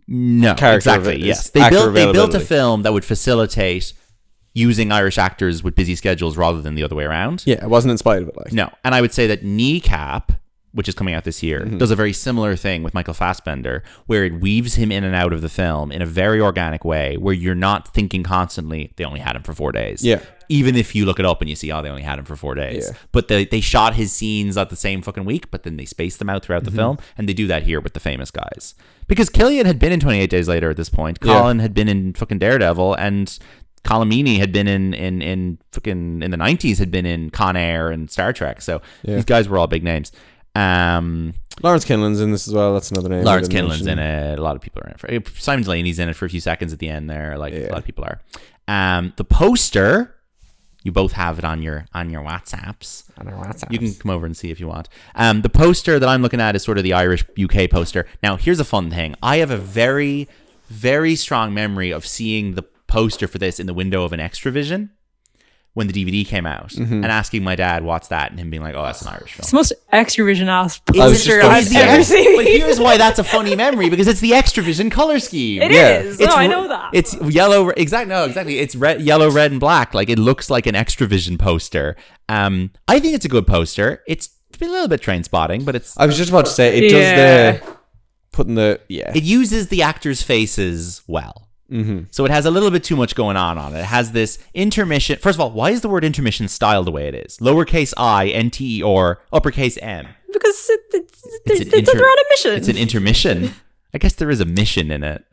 No, Character exactly. of it Yes, is they actor built a availability. film that would facilitate using Irish actors with busy schedules rather than the other way around. Yeah, it wasn't in spite of it. Like. No, and I would say that Kneecap, which is coming out this year, Mm-hmm. does a very similar thing with Michael Fassbender, where it weaves him in and out of the film in a very organic way, where you're not thinking constantly, they only had him for 4 days. Yeah. Even if you look it up and you see, they only had him for 4 days. Yeah. But they shot his scenes at the same fucking week, but then they spaced them out throughout the film, and they do that here with the famous guys. Because Cillian had been in 28 Days Later at this point, Colin had been in fucking Daredevil, and Colin Meaney had been in fucking in the 90s, had been in Con Air and Star Trek. So these guys were all big names. Lawrence Kinlan's in this as well. That's another name. Lawrence I didn't Kinlan's mention. in it. A lot of people are in it. Simon Delaney's in it for a few seconds at the end there. Like a lot of people are. The poster, you both have it on your WhatsApps. On our WhatsApp. You can come over and see if you want. The poster that I'm looking at is sort of the Irish UK poster. Now, here's a fun thing. I have a very, very strong memory of seeing the poster for this in the window of an Extravision when the DVD came out, and asking my dad, "What's that?" and him being like, "Oh, that's an Irish film." It's the most Extravision ass was just poster gonna I've say. ever seen. But here's why that's a funny memory, because it's the Extravision color scheme. It Yeah. is. No, I know that. It's yellow. Exactly. It's red, yellow, red, and black. Like, it looks like an Extravision poster. I think it's a good poster. It's a little bit Trainspotting, but it's I was just about to say, it Yeah. does the... Putting the... Yeah. it uses the actors' faces well. Mm-hmm. So it has a little bit too much going on it. It has this intermission. First of all, why is the word intermission styled the way it is? Lowercase I, NTE, or uppercase M? Because It's an they're on a mission. It's an intermission. I guess there is a mission in it.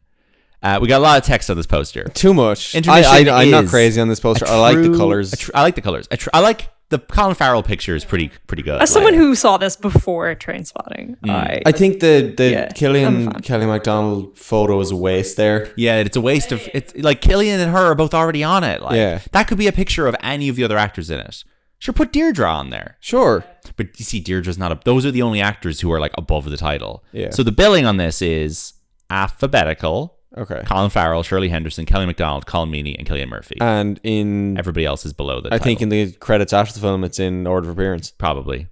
We got a lot of text on this poster. Too much. Intermission I'm not is crazy on this poster. a I like the true- colors. I like the colors. I like the Colin Farrell picture is pretty good. As someone Like, who saw this before Trainspotting, I think the Yeah, I'm a fan. Kelly McDonald photo is a waste there. yeah, it's a waste of it's like Cillian and her are both already on it. Like, Yeah. that could be a picture of any of the other actors in it. Sure, put Deirdre on there. Sure. But you see, Deirdre's not those are the only actors who are like above the title. Yeah. So the billing on this is alphabetical. Okay. Colin Farrell, Shirley Henderson, Kelly McDonald, Colm Meaney, and Cillian Murphy. And in... Everybody else is below the I title. think in the credits after the film, it's in order of appearance. Probably.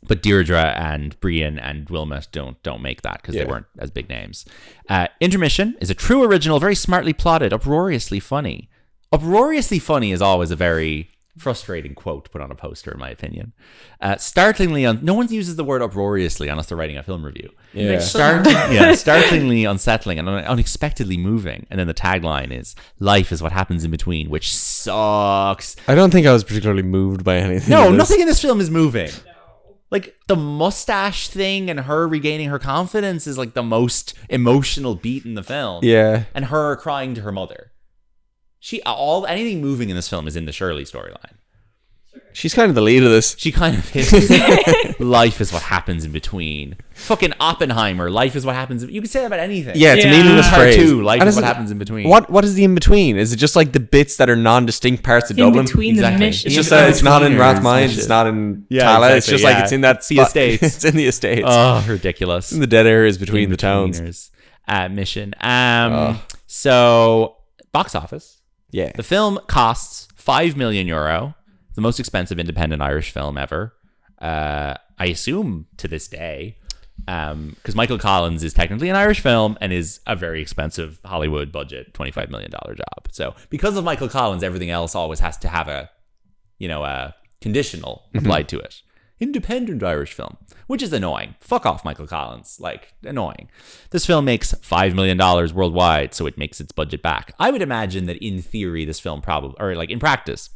But Deirdre and Brian and Wilmot don't make that because they Yeah. weren't as big names. Intermission is a true original, very smartly plotted, uproariously funny. Uproariously funny is always a very frustrating quote to put on a poster, in my opinion. No one uses the word uproariously unless they're writing a film review. Yeah. Startlingly unsettling and unexpectedly moving. And then the tagline is, "Life is what happens in between," which sucks. I don't think I was particularly moved by anything. No, in this. nothing in this film is moving. Like, the mustache thing and her regaining her confidence is like the most emotional beat in the film. Yeah. And her crying to her mother. Anything moving in this film is in the Shirley storyline. She's kind of the lead of this. She kind of is. Life is what happens in between. Fucking Oppenheimer. Life is what happens. You can say that about anything. Yeah, it's a meaningless phrase. Part 2. Life is what happens in between. What is the in between? Is it just like the bits that are non-distinct parts of Dublin? In between the mission. It's just it's not in Rathmines. It's not in Tala. Exactly, it's just like it's in that the estates. It's in the estates. Oh, ridiculous. In the dead areas between the towns. Mission. So box office. Yeah. The film costs €5 million. The most expensive independent Irish film ever. I assume to this day, because Michael Collins is technically an Irish film and is a very expensive Hollywood budget $25 million job. So because of Michael Collins, everything else always has to have a conditional applied to it. Independent Irish film, which is annoying. Fuck off, Michael Collins. Like, annoying. This film makes $5 million worldwide, so it makes its budget back. I would imagine that in theory, this film probably, or like in practice,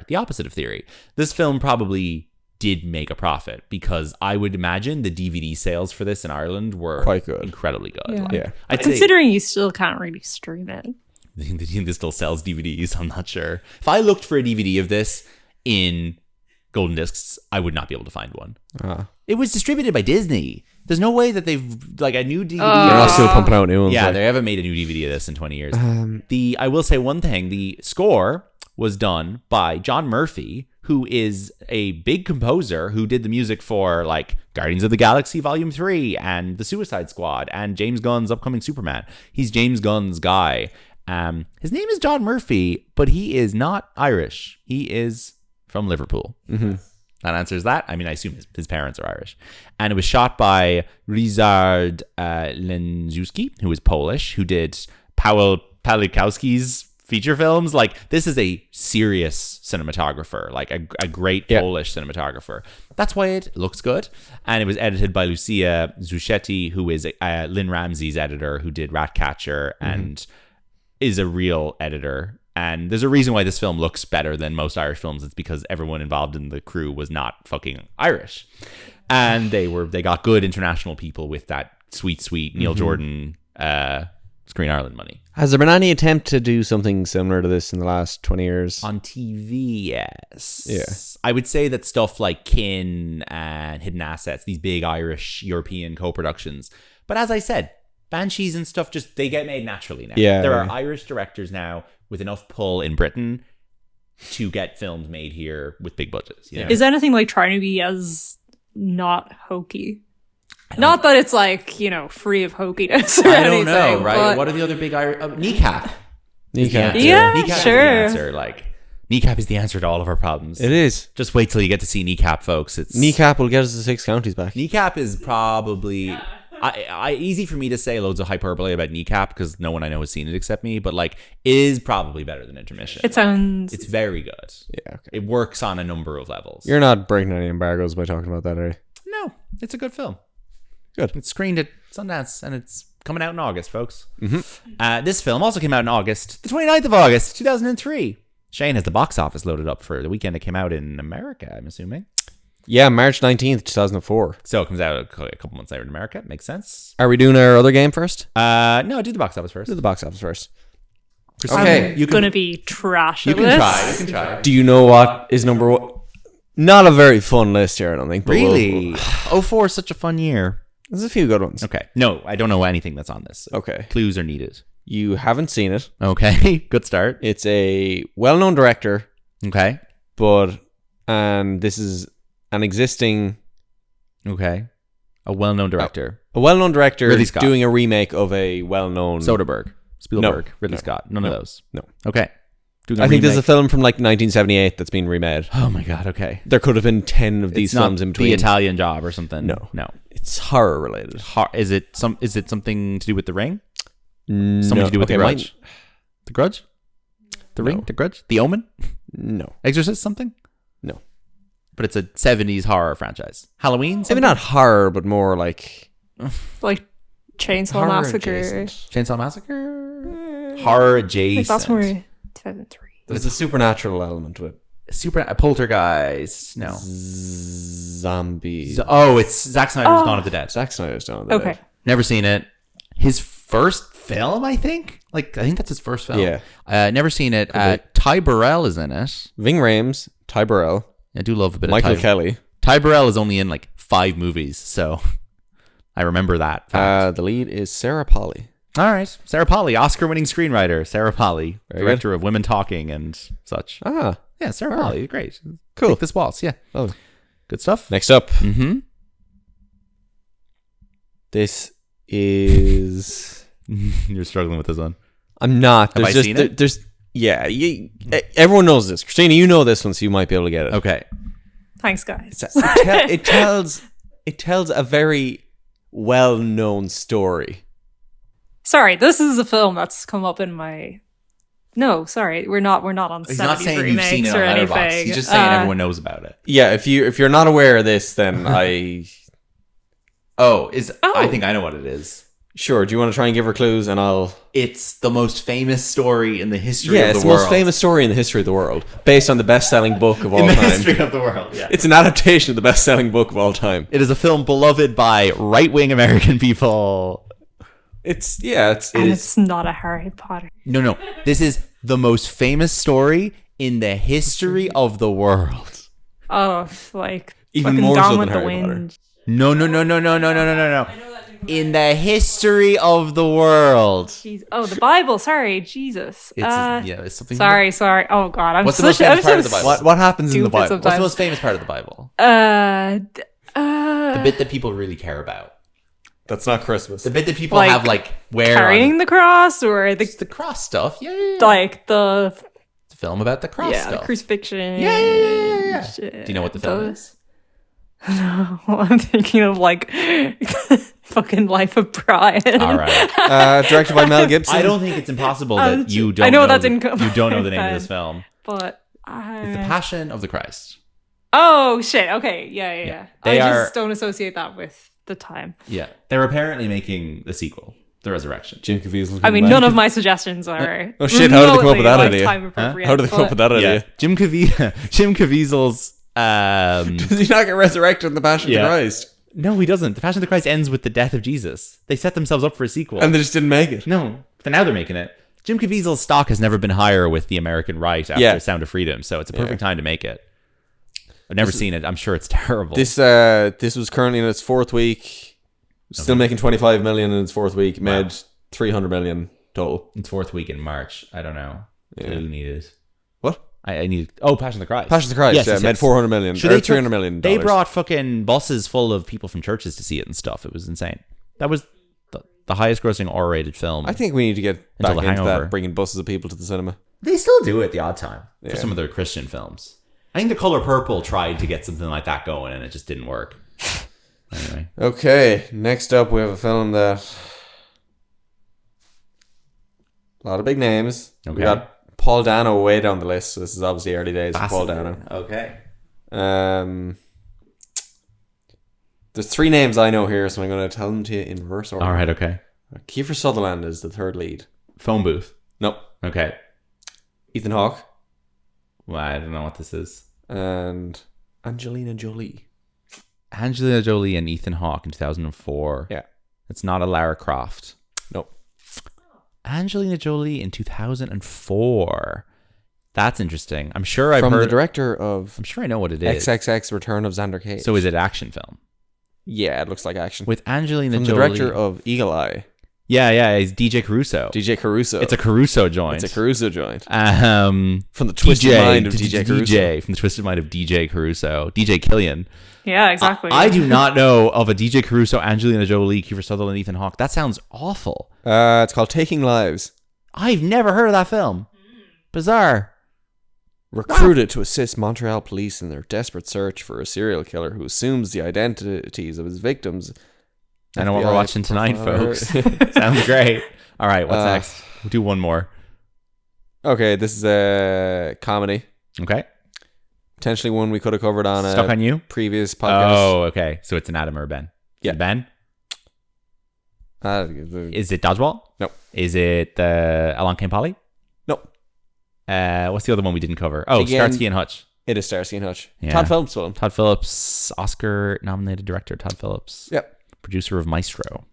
the opposite of theory, this film probably did make a profit, because I would imagine the DVD sales for this in Ireland were quite good, incredibly good. Yeah. Like, I'd considering you still can't really stream it. This still sells DVDs. I'm not sure. If I looked for a DVD of this in Golden Discs, I would not be able to find one. It was distributed by Disney. There's no way that they've like a new DVD. They're not still pumping out new ones. Yeah, they haven't made a new DVD of this in 20 years. I will say one thing: the score was done by John Murphy, who is a big composer who did the music for like Guardians of the Galaxy Volume 3 and The Suicide Squad and James Gunn's upcoming Superman. He's James Gunn's guy. His name is John Murphy, but he is not Irish. He is from Liverpool. That answers that. I mean, I assume his parents are Irish. And it was shot by Ryszard Lenczewski, who is Polish, who did Paweł Palikowski's feature films. Like, this is a serious cinematographer, like a great Polish cinematographer. That's why it looks good. And it was edited by Lucia Zuschetti, who is Lynn Ramsey's editor, who did Ratcatcher and is a real editor. And there's a reason why this film looks better than most Irish films. It's because everyone involved in the crew was not fucking Irish. And they got good international people with that sweet Neil Jordan Screen Ireland money. Has there been any attempt to do something similar to this in the last 20 years? On TV, yes. Yeah. I would say that stuff like Kin and Hidden Assets, these big Irish European co-productions. But as I said, Banshees and stuff, they get made naturally now. Yeah. There are Irish directors now with enough pull in Britain to get films made here with big budgets. You know? Is anything like trying to be as not hokey? Not that it's like, free of hokiness or I don't anything, know, right? but What are the other big Irish... Kneecap. Kneecap. Yeah, Kneecap sure. is the answer. Like, Kneecap is the answer to all of our problems. It is. Just wait till you get to see Kneecap, folks. Kneecap will get us the 6 counties back. Kneecap is probably... easy for me to say loads of hyperbole about Kneecap because no one I know has seen it except me, but like it is probably better than Intermission. It's very good. Yeah, okay. It works on a number of levels. You're not breaking any embargoes by talking about that, are you? No, it's a good film. Good. It's screened at Sundance and it's coming out in August, folks. This film also came out in August, the 29th of August, 2003. Shane has the box office loaded up for the weekend it came out in America, I'm assuming. Yeah, March 19th, 2004. So it comes out a couple months later in America. Makes sense. Are we doing our other game first? No, do the box office first. Do the box office first. Okay. I'm going to be trash You at can this. try. You can try. Do you know what is number one? Not a very fun list here, I don't think. But Really? 04 is such a fun year. There's a few good ones. Okay. No, I don't know anything that's on this. Okay. Clues are needed. You haven't seen it. Okay. Good start. It's a well-known director, Okay. and this is an existing... Okay. A well-known director. A well-known director Ridley Scott. doing a remake of a well-known... Soderbergh. Spielberg. No. Ridley No. Scott. None of No. those. No. Okay. Doing I think there's a remake. film from like 1978 that's been remade. Oh my God. Okay. There could have been 10 of these It's not films in between. The Italian Job or something. No. No. It's horror related. Is it something to do with The Ring? No. Something to do with Okay, The Grudge? The Grudge? The No. Ring? The Grudge? The Omen? No. Exorcist? Something? No. But it's a 70s horror franchise. Halloween? Maybe Something? not horror, but more like... Like Chainsaw horror Massacre. adjacent. Chainsaw Massacre? Horror adjacent. Like that's more 2003. There's a supernatural element to it. Poltergeist. No. Zombies. It's Zack Snyder's Dawn of the Dead. Zack Snyder's Dawn of the Okay. Dead. Never seen it. His first film, I think. I think that's his first film. Yeah. Never seen it. Could Ty Burrell is in it. Ving Rhames, Ty Burrell. I do love a bit Michael of Kelly. Ty Burrell is only in like 5 movies, so I remember that fact. The lead is Sarah Polley. All right. Sarah Polley, Oscar-winning screenwriter. Sarah Polley, Very director of Women Talking and such. Ah, Yeah, Sarah Polley, great. cool. Take this waltz, yeah. Oh. Good stuff. Next up. Mm-hmm. This is... You're struggling with this one. I'm not. Have I seen it? Everyone knows this. Christina, you know this one, so you might be able to get it. Okay. Thanks, guys. It tells a very well-known story. Sorry, this is a film that's come up in my... No, sorry, we're not on He's 70s not saying you've remakes seen it or on Letterboxd. anything. He's just saying everyone knows about it. Yeah, if you're not aware of this, then I I think I know what it is. sure. Do you want to try and give her clues, and I'll? It's the most famous story in the history Yeah, of it's the the world. most famous story in the history of the world, based on the best-selling book of all in the time. history of the world, yeah. It's an adaptation of the best-selling book of all time. It is a film beloved by right-wing American people. It's not a Harry Potter. No. This is the most famous story in the history of the world. Oh, like Even fucking more Gone so with than the Harry Potter. Wind. No. In the history of the world. Oh, the Bible. Sorry, Jesus. It's something. Sorry. Oh God, I'm What's the most famous part of the Bible? What happens in the Stupid Bible? sometimes. What's the most famous part of the Bible? The bit that people really care about. That's not Christmas. The bit that people Like, have wear carrying on. the cross or The cross stuff. Yeah. like the It's a film about the cross the stuff. crucifixion. Yeah. Shit. Do you know what the film is? No, I'm thinking of fucking Life of Brian. All right. Directed by Mel Gibson. I don't think it's impossible that you don't. I know know that's the, income. You don't know the name of this film. But It's the Passion of the Christ. oh shit. Okay. Yeah. They I are- just don't associate that with the time. Yeah, they're apparently making the sequel, The Resurrection. Jim Caviezel. I mean, none of my suggestions are. Oh, shit, how did they come up with that remotely, idea? Time appropriate, How did they come up with that idea? Jim Caviezel's. Does he not get resurrected in the Passion of the Christ? No, he doesn't. The Passion of the Christ ends with the death of Jesus. They set themselves up for a sequel. And they just didn't make it. No, but now they're making it. Jim Caviezel's stock has never been higher with the American right after Sound of Freedom, so it's a perfect time to make it. I've never seen it. I'm sure it's terrible. This was currently in its 4th week. Still making 25 million in its 4th week. Made 300 million total. It's 4th week in March. I don't know. Yeah. Who needed? What? I need. Oh, Passion of the Christ. Passion of the Christ. Yes, made 400 million. Sure, Or they 300 million. They brought fucking buses full of people from churches to see it and stuff. It was insane. That was the highest grossing R-rated film. I think we need to get Until back The into Hangover. that, bringing buses of people to the cinema. They still do it the odd time for Yeah. some of their Christian films. I think The Color Purple tried to get something like that going and it just didn't work. Anyway. Okay, next up we have a film that... A lot of big names. Okay. We got Paul Dano way down the list, so this is obviously early days of Paul Dano. Okay. There's 3 names I know here, so I'm going to tell them to you in reverse order. All right, okay. Kiefer Sutherland is the 3rd lead. Phone booth. Nope. Okay. Ethan Hawke. Well, I don't know what this is. And Angelina Jolie. Angelina Jolie and Ethan Hawke in 2004. Yeah. It's not a Lara Croft. Nope. Angelina Jolie in 2004. That's interesting. I'm sure I've From heard. the director of I'm sure I know what it is. XXX Return of Xander Cage. So is it action film yeah, it looks like action. with Angelina From the Jolie? director of Eagle Eye. Yeah, it's DJ Caruso. DJ Caruso. It's a Caruso joint. It's a Caruso joint. From From the twisted mind of DJ Caruso. DJ, from the twisted mind of DJ Caruso. DJ Cillian. Yeah, exactly. I do not know of a DJ Caruso, Angelina Jolie, Kiefer Sutherland, Ethan Hawke. That sounds awful. It's called Taking Lives. I've never heard of that film. Bizarre. Recruited to assist Montreal police in their desperate search for a serial killer who assumes the identities of his victims. I know what we're FBI watching tonight, profiler. folks. Sounds great. All right, what's next? We'll do one more. Okay, this is a comedy. Okay. Potentially one we could have covered on Stuck a on You? previous podcast. Oh, okay. So it's an Adam or Ben. Yeah. Ben? The- Is it Dodgeball? Nope. Is it Along Came Polly? Nope. What's the other one we didn't cover? Oh, Again- Starsky and Hutch. It is Starsky and Hutch. Yeah. Todd Phillips film. Todd Phillips, Oscar-nominated director Todd Phillips. Yep. Producer of Maestro.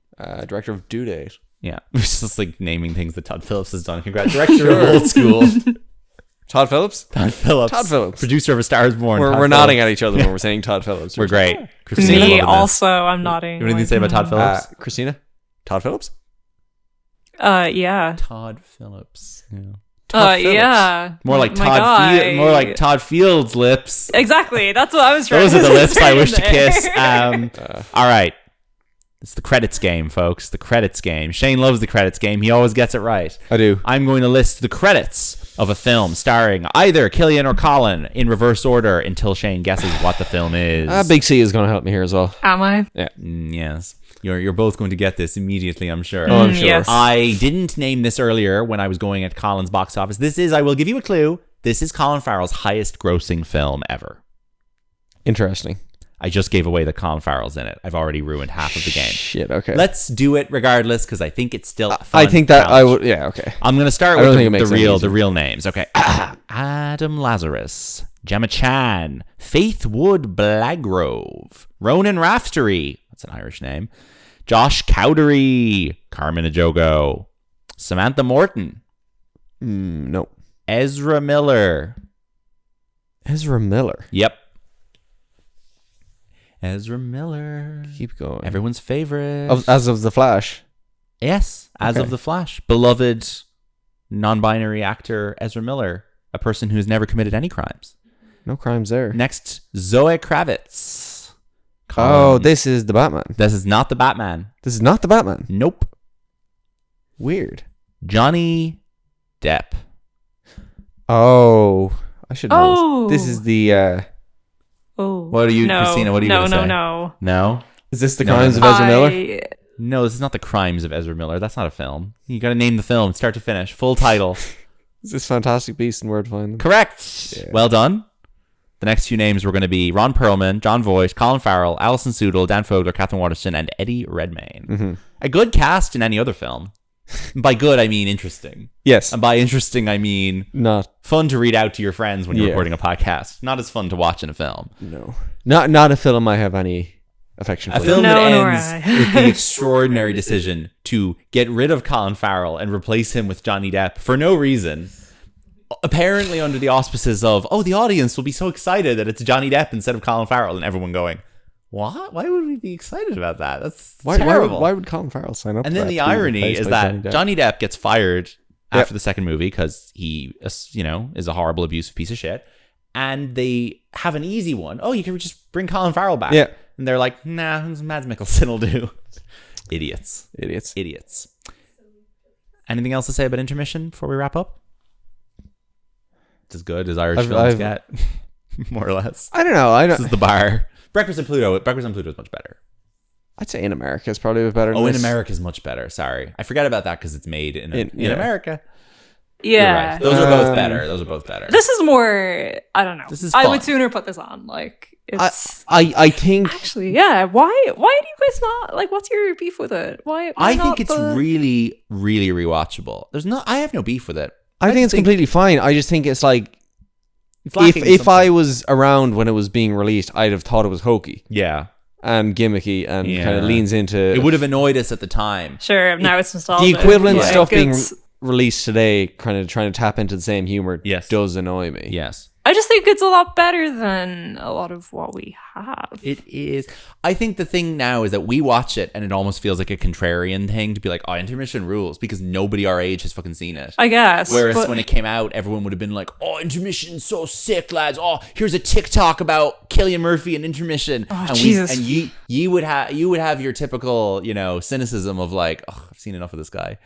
Director of Due Date. Yeah. It's just like naming things that Todd Phillips has done. Congrats. Director of Old School. Todd Phillips? Todd Phillips. Todd Phillips. Producer of A Star is Born. We're nodding at each other when we're saying Todd Phillips. We're great. Christina, Me loving this. also, I'm nodding. You have anything to say about Todd Phillips? Christina? Todd Phillips? Yeah. Todd Phillips. Yeah. Todd Phillips. Yeah. More like My Todd. guy. More like Todd Fields' lips. Exactly. That's what I was trying Those to are the lips I say wish to there. kiss. All right. It's the credits game, folks. The credits game. Shane loves the credits game. He always gets it right. I do. I'm going to list the credits of a film starring either Cillian or Colin in reverse order until Shane guesses what the film is. Big C is going to help me here as well. Am I? Yes. You're both going to get this immediately, I'm sure. Oh, I'm sure. Yes. I didn't name this earlier when I was going at Colin's box office. I will give you a clue. This is Colin Farrell's highest grossing film ever. Interesting. I just gave away that Colin Farrell's in it. I've already ruined half of the game. Shit, okay. Let's do it regardless because I think it's still fun. I think that challenge. I would... Yeah, okay. I'm going to start I don't with think it makes it the easy. real names. Okay. Adam Lazarus, Gemma Chan, Faith Wood Blagrove, Ronan Raftery. That's an Irish name. Josh Cowdery, Carmen Ejogo, Samantha Morton, No. Ezra Miller. Ezra Miller. Yep. Ezra Miller. Keep going. Everyone's favorite. As of The Flash. Yes, as Okay. of The Flash. Beloved non-binary actor Ezra Miller, a person who's never committed any crimes. No crimes there. Next, Zoe Kravitz. Oh, this is the Batman. This is not the Batman. This is not the Batman. Nope. Weird. Johnny Depp. Oh, I should know. Oh. This is the... Oh. What are you, no. Christina, what are you no, going to no, say? No, No? Is this the No, Crimes no, of Ezra Miller? No, this is not The Crimes of Ezra Miller. That's not a film. You got to name the film, start to finish. Full title. Is this Fantastic Beasts and Where to Find Them? Correct. Yeah. Well done. The next few names were going to be Ron Perlman, John Voight, Colin Farrell, Alison Sudol, Dan Fogler, Catherine Waterston, and Eddie Redmayne. Mm-hmm. A good cast in any other film. By good, I mean interesting. Yes. And by interesting, I mean Not... fun to read out to your friends when you're Yeah. recording a podcast. Not as fun to watch in a film. No. Not a film I have any affection for. A film No, that nor ends I. with the extraordinary decision to get rid of Colin Farrell and replace him with Johnny Depp for no reason. Apparently under the auspices of, the audience will be so excited that it's Johnny Depp instead of Colin Farrell, and everyone going, what? Why would we be excited about that? That's terrible. Why would Colin Farrell sign up And for then that the to be irony replaced is by that Johnny Depp gets fired after the second movie because he, is a horrible, abusive piece of shit. And they have an easy one. Oh, you can just bring Colin Farrell back. Yeah. And they're like, nah, Mads Mikkelsen will do. Idiots. Anything else to say about Intermission before we wrap up? It's as good as Irish films get. More or less. I don't know. This is the bar. Breakfast in Pluto is much better. I'd say In America is probably a bit better than In this. America is much better. Sorry. I forget about that because it's made in Yeah. America. Yeah. You're right. Those are both better. This is more. I don't know. This is I fun. would sooner put this on. Like it's I think... actually yeah. Why do you guys not like? What's your beef with it? Why I not think it's really, really rewatchable. I have no beef with it. I think it's completely fine. I just think it's like... It's lacking If I something. was around when it was being released, I'd have thought it was hokey Yeah. and gimmicky and kind of leans into... It would have annoyed us at the time. Sure, now it's nostalgic. The equivalent Like, stuff being it's- released today, kind of trying to tap into the same humor, Yes. does annoy me. Yes. I just think it's a lot better than a lot of what we have. It is. I think the thing now is that we watch it and it almost feels like a contrarian thing to be like, Intermission rules because nobody our age has fucking seen it. I guess. Whereas but when it came out, everyone would have been like, Intermission's so sick, lads. Here's a TikTok about Cillian Murphy and Intermission. And Jesus. you would have your typical, cynicism of like, I've seen enough of this guy.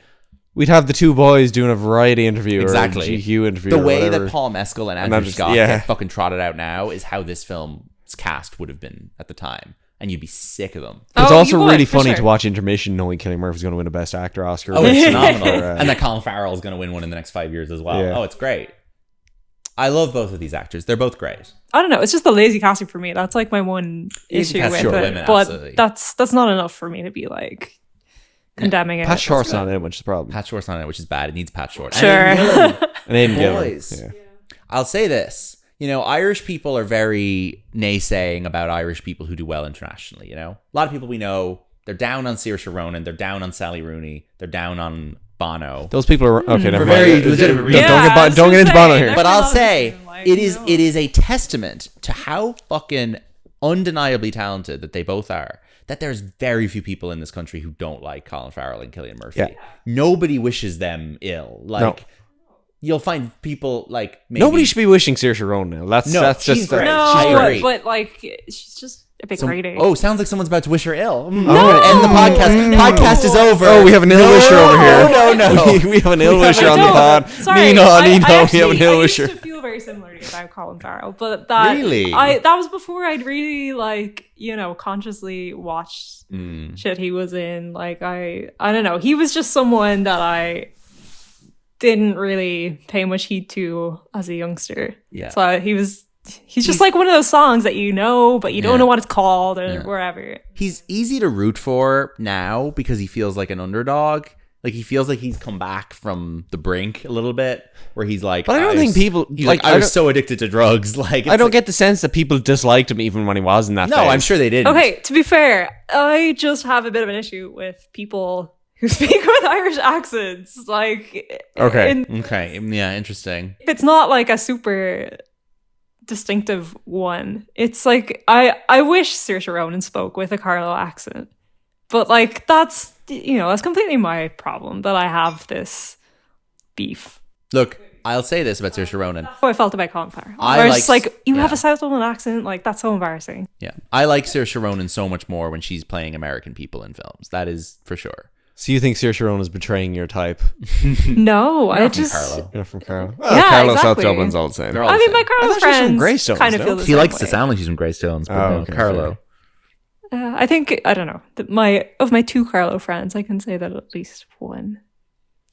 We'd have the two boys doing a variety interview Exactly. or a GQ interview The or way whatever. that Paul Mescal and And Andrew I'm just- Scott yeah. get fucking trotted out now is how this film's cast would have been at the time. And you'd be sick of them. It's Oh, also you would, really for funny sure. to watch Intermission knowing Cillian Murphy's going to win a Best Actor Oscar. Oh, it's phenomenal. Or, And that Colin Farrell is going to win one in the next 5 years as well. Yeah. Oh, it's great. I love both of these actors. They're both great. I don't know. It's just the lazy casting for me. That's like my one Lazy issue casting with for it. women, but absolutely. that's not enough for me to be like condemning it. Pat Short's not in it, which is the problem. Pat Short's not in it, which is bad. It needs Pat Short. Sure. And Aidan Gillen. And Aidan Gillen. Boys. Yeah. I'll say this. Irish people are very naysaying about Irish people who do well internationally, A lot of people we know, they're down on Saoirse Ronan, they're down on Sally Rooney, they're down on Bono. Those people are okay. Never For very mind. legitimate Don't reasons. don't get into Bono here. But I'll Everyone say else is like, it is a testament to how fucking undeniably talented that they both are. That there's very few people in this country who don't like Colin Farrell and Cillian Murphy. Yeah. Nobody wishes them ill. Like No. you'll find people like maybe, Nobody should be wishing Saoirse Ronan now. That's she's just great. No, She's great. but like she's just a bit greedy. Oh, sounds like someone's about to wish her ill. No. End the podcast. Podcast is over. Oh, we have an ill wisher over here. No. we have an ill wisher on the No, pod. sorry, Nino, I we have actually- an ill I used wisher. to feel very similarly about Colin Farrell, but that Really? that was before I'd really consciously watched shit he was in. Like I don't know. He was just someone that I didn't really pay much heed to as a youngster. Yeah. So he's just like one of those songs that you know, but you don't Yeah. know what it's called or Yeah. wherever. He's easy to root for now because he feels like an underdog. Like he feels like he's come back from the brink a little bit, where he's like. But I don't think people He's like. I was so addicted to drugs. Like I don't get the sense that people disliked him even when he was in that. No, phase. I'm sure they didn't. Okay, to be fair, I just have a bit of an issue with people who speak with Irish accents. Like, Okay. Okay. Yeah. Interesting. it's not like a super distinctive one. It's like I wish Saoirse Ronan spoke with a Carlo accent, but like that's completely my problem that I have this beef. Look, I'll say this about Saoirse Ronan. That's how I felt about Colin Farrell. I Where it's like- just like you have yeah. a South Dublin accent, like that's so embarrassing. Yeah, I like Saoirse Ronan so much more when she's playing American people in films. That is for sure. So you think Saoirse Ronan is betraying your type? No, I From just Carlo. You're from Carlo. Yeah, Carlo, South exactly. Dublin's all the same. They're all I the mean, my same. Carlo I thought she was from friends Greystones, kind of no? feel the She same likes way. to sound like she's from Greystones, but Oh, no, okay, Carlo. fair. I think I don't know. My two Carlo friends, I can say that at least one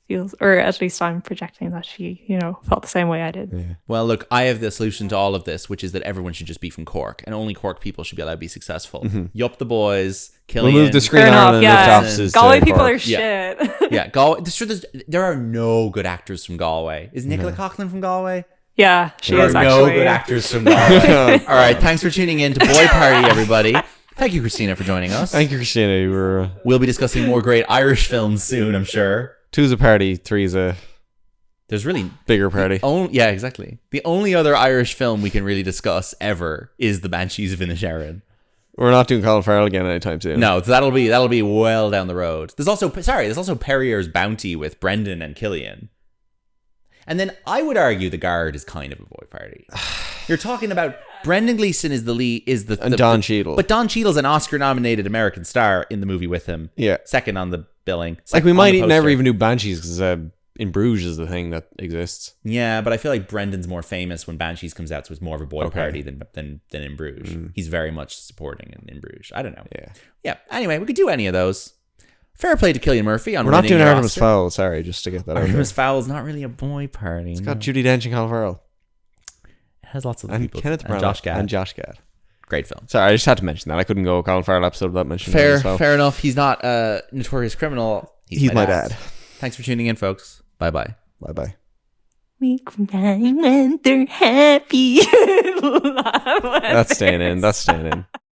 feels, or at least I'm projecting that she, felt the same way I did. Yeah. Well, look, I have the solution to all of this, which is that everyone should just be from Cork, and only Cork people should be allowed to be successful. Yup, the boys, Cillian. We'll move the screen Fair on enough, and yeah. lift offices. to Galway people Cork. are shit. Yeah, Galway. There are no good actors from Galway. Is Nicola Coughlan from Galway? Yeah, she There is are no actually. good actors from Galway. All right, thanks for tuning in to Boy Party, everybody. Thank you, Christina, for joining us. Thank you, Christina. You were We'll be discussing more great Irish films soon, I'm sure. 2's a party, 3's a There's really bigger party. yeah, exactly. The only other Irish film we can really discuss ever is The Banshees of Inisherin. We're not doing Colin Farrell again anytime soon. No, that'll be well down the road. There's also Perrier's Bounty with Brendan and Cillian. And then I would argue The Guard is kind of a boy party. You're talking about Brendan Gleeson is the lead, And Don Cheadle. But Don Cheadle's an Oscar-nominated American star in the movie with him. Yeah. Second on the billing. Like second we on might the never poster. even do Banshees because In Bruges is the thing that exists. Yeah, but I feel like Brendan's more famous when Banshees comes out, so it's more of a boy Okay. party than In Bruges. He's very much supporting in Bruges. I don't know. Yeah. Yeah. Anyway, we could do any of those. Fair play to Cillian Murphy on We're not winning doing your Artemis Oscar. Fowl, sorry, just to get that out there. Artemis Fowl is not really a boy party. It's got Judi Dench and Colin Farrell. It has lots of And people. Kenneth and Branagh. Josh Gad. And Josh Gad. Great film. Sorry, I just had to mention that. I couldn't go a Colin Farrell episode without mentioning that as well. Fair enough. He's not a notorious criminal. He's my dad. Thanks for tuning in, folks. Bye-bye. Bye-bye. We cry when they're happy. That's staying in.